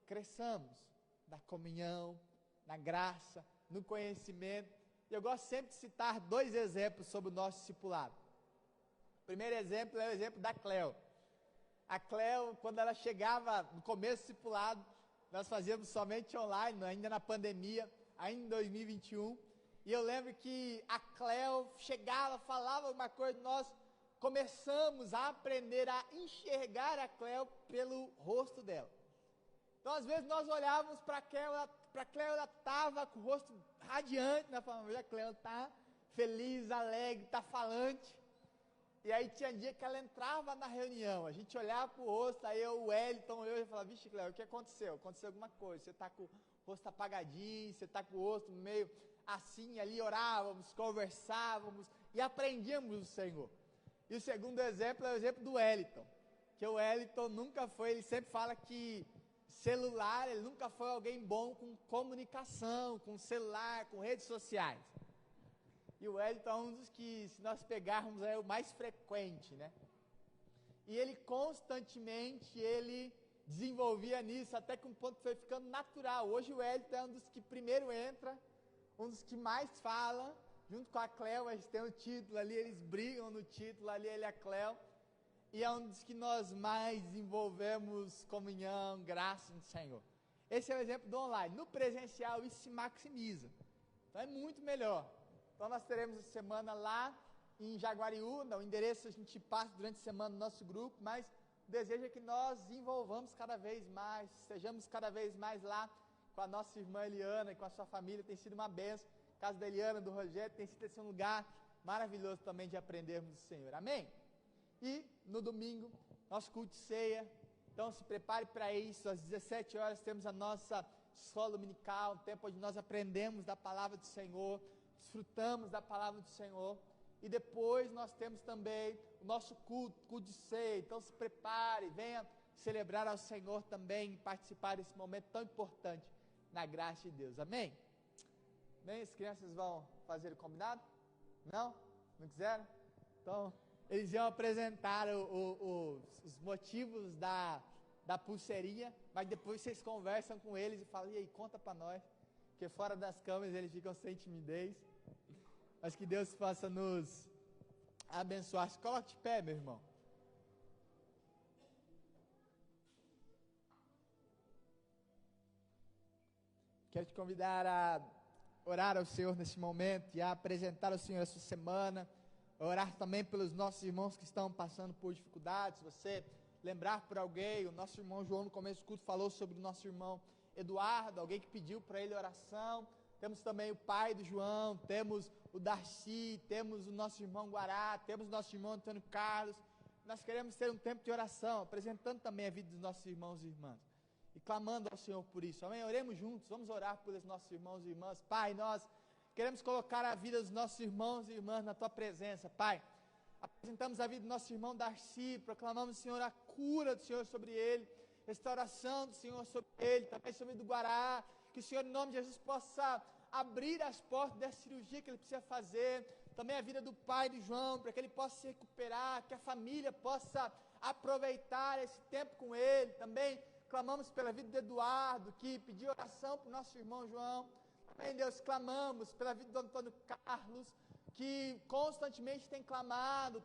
cresçamos na comunhão, na graça, no conhecimento. E eu gosto sempre de citar dois exemplos sobre o nosso discipulado. O primeiro exemplo é o exemplo da Cleo. A Cleo, quando ela chegava no começo do discipulado, nós fazíamos somente online, ainda na pandemia, ainda em 2021. E eu lembro que a Cleo chegava, falava uma coisa, nós começamos a aprender a enxergar a Cleo pelo rosto dela. Então, às vezes, nós olhávamos para a Cleo, ela estava com o rosto radiante, né? Falando, a Cleo está feliz, alegre, está falante. E aí tinha dia que ela entrava na reunião, a gente olhava para o rosto, aí o Wellington, eu falava, vixe, Cleo, o que aconteceu? Aconteceu alguma coisa, você está com o rosto apagadinho, você está com o rosto meio assim, ali orávamos, conversávamos e aprendíamos do Senhor. E o segundo exemplo é o exemplo do Wellington, que o Wellington nunca foi, ele sempre fala que celular, ele nunca foi alguém bom com comunicação, com celular, com redes sociais. E o Wellington é um dos que, se nós pegarmos, é o mais frequente, né? E ele constantemente, ele desenvolvia nisso, até que um ponto foi ficando natural. Hoje o Wellington é um dos que primeiro entra, um dos que mais fala, junto com a Cleo, eles têm o título ali, eles brigam no título ali, ele e a Cleo. E é um dos que nós mais desenvolvemos comunhão, graça no Senhor. Esse é o exemplo do online. No presencial isso se maximiza. Então é muito melhor. Então nós teremos essa semana lá em Jaguariúna, o endereço a gente passa durante a semana no nosso grupo, mas o desejo é que nós desenvolvamos cada vez mais, sejamos cada vez mais lá com a nossa irmã Eliana e com a sua família, tem sido uma bênção. A casa da Eliana, do Rogério, tem sido esse um lugar maravilhoso também de aprendermos do Senhor. Amém? E no domingo, nosso culto de ceia, então se prepare para isso, às 17 horas temos a nossa escola dominical, um tempo onde nós aprendemos da palavra do Senhor, desfrutamos da palavra do Senhor, e depois nós temos também o nosso culto de ceia, então se prepare, venha celebrar ao Senhor também, participar desse momento tão importante na graça de Deus, amém? Bem, as crianças vão fazer o combinado? Não? Não quiseram? Então, eles iam apresentar os motivos da pulseirinha, mas depois vocês conversam com eles e falam, e aí, conta para nós, porque fora das câmeras eles ficam sem timidez, mas que Deus possa nos abençoar. Se coloque de pé, meu irmão. Quero te convidar a orar ao Senhor nesse momento e a apresentar ao Senhor essa semana, orar também pelos nossos irmãos que estão passando por dificuldades. Se você lembrar por alguém, o nosso irmão João no começo do culto falou sobre o nosso irmão Eduardo, alguém que pediu para ele oração. Temos também o pai do João, temos o Darcy, temos o nosso irmão Guará, temos o nosso irmão Antônio Carlos. Nós queremos ter um tempo de oração, apresentando também a vida dos nossos irmãos e irmãs e clamando ao Senhor por isso, amém? Oremos juntos, vamos orar pelos nossos irmãos e irmãs. Pai, nós queremos colocar a vida dos nossos irmãos e irmãs na Tua presença, Pai. Apresentamos a vida do nosso irmão Darcy, proclamamos, Senhor, a cura do Senhor sobre ele, restauração do Senhor sobre ele, também sobre o do Guará, que o Senhor, em nome de Jesus, possa abrir as portas dessa cirurgia que ele precisa fazer, também a vida do pai do João, para que ele possa se recuperar, que a família possa aproveitar esse tempo com ele, também clamamos pela vida do Eduardo, que pediu oração para o nosso irmão João, também, Deus, clamamos pela vida do Antônio Carlos, que constantemente tem clamado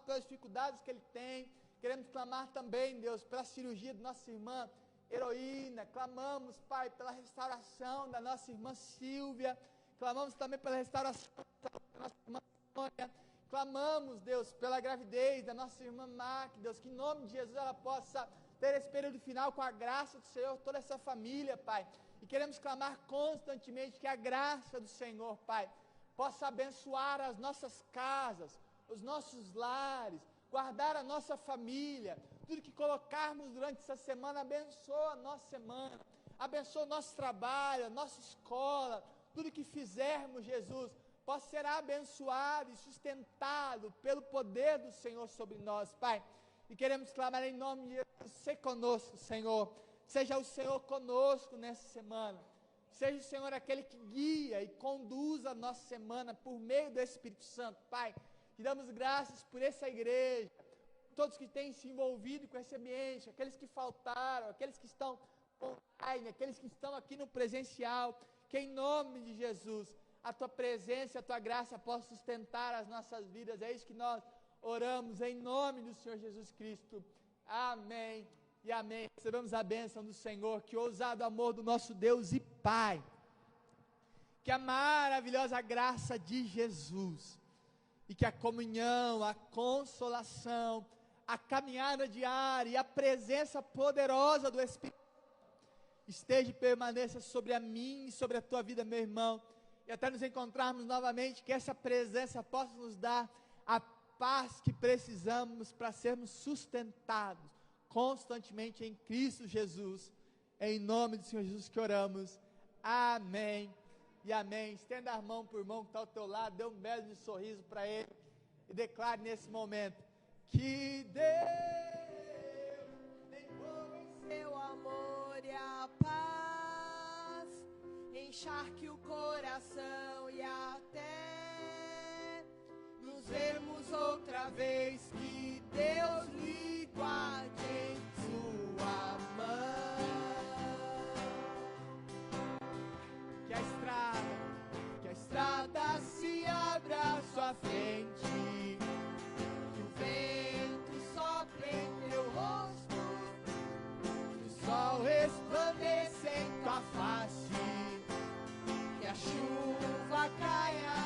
pelas dificuldades que ele tem. Queremos clamar também, Deus, pela cirurgia da nossa irmã Heroína. Clamamos, Pai, pela restauração da nossa irmã Silvia. Clamamos também pela restauração da nossa irmã Sônia. Clamamos, Deus, pela gravidez da nossa irmã Mac, Deus, que em nome de Jesus ela possa ter esse período final com a graça do Senhor, toda essa família, Pai. E queremos clamar constantemente que a graça do Senhor, Pai, possa abençoar as nossas casas, os nossos lares, guardar a nossa família, tudo que colocarmos durante essa semana, abençoa a nossa semana, abençoa o nosso trabalho, a nossa escola, tudo que fizermos, Jesus, possa ser abençoado e sustentado pelo poder do Senhor sobre nós, Pai. E queremos clamar em nome de Jesus, se conosco, Senhor, seja o Senhor conosco nessa semana. Seja o Senhor aquele que guia e conduz a nossa semana por meio do Espírito Santo, Pai. Te damos graças por essa igreja, todos que têm se envolvido com esse ambiente, aqueles que faltaram, aqueles que estão online, aqueles que estão aqui no presencial, que em nome de Jesus, a Tua presença e a Tua graça possam sustentar as nossas vidas. É isso que nós oramos em nome do Senhor Jesus Cristo. Amém. E amém. Recebemos a bênção do Senhor, que o ousado amor do nosso Deus e Pai, que a maravilhosa graça de Jesus, e que a comunhão, a consolação, a caminhada diária e a presença poderosa do Espírito esteja e permaneça sobre a mim e sobre a tua vida, meu irmão. E até nos encontrarmos novamente, que essa presença possa nos dar a paz que precisamos para sermos sustentados constantemente em Cristo Jesus. Em nome do Senhor Jesus que oramos. Amém e amém. Estenda a mão por irmão que está ao teu lado, dê um belo de sorriso para ele e declare nesse momento que Deus envolve em Seu amor e a paz encharque o coração e até nos vermos outra vez, que Deus lhe guarde em sua mão. que a estrada Se abra à sua frente, que o vento sopre em teu rosto, que o sol resplandeça em tua face, que a chuva caia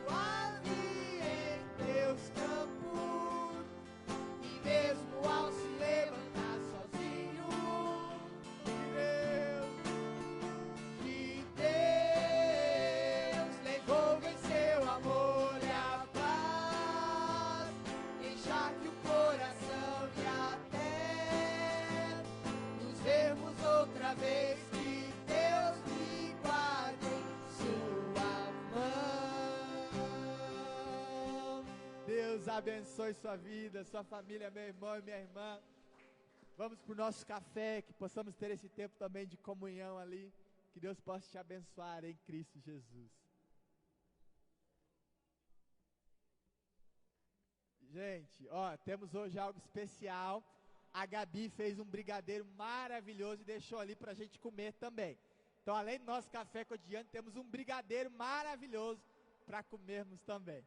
suave em teus campos, e mesmo ao se levantar sozinho, que Deus lhe envolva em seu amor e a paz encharque o coração e até nos vermos outra vez, que Deus lhe guarde em sua mão. Deus abençoe sua vida, sua família, meu irmão e minha irmã. Vamos para o nosso café, que possamos ter esse tempo também de comunhão ali. Que Deus possa te abençoar em Cristo Jesus. Gente, ó, temos hoje algo especial. A Gabi fez um brigadeiro maravilhoso e deixou ali para a gente comer também. Então, além do nosso café cotidiano, temos um brigadeiro maravilhoso para comermos também.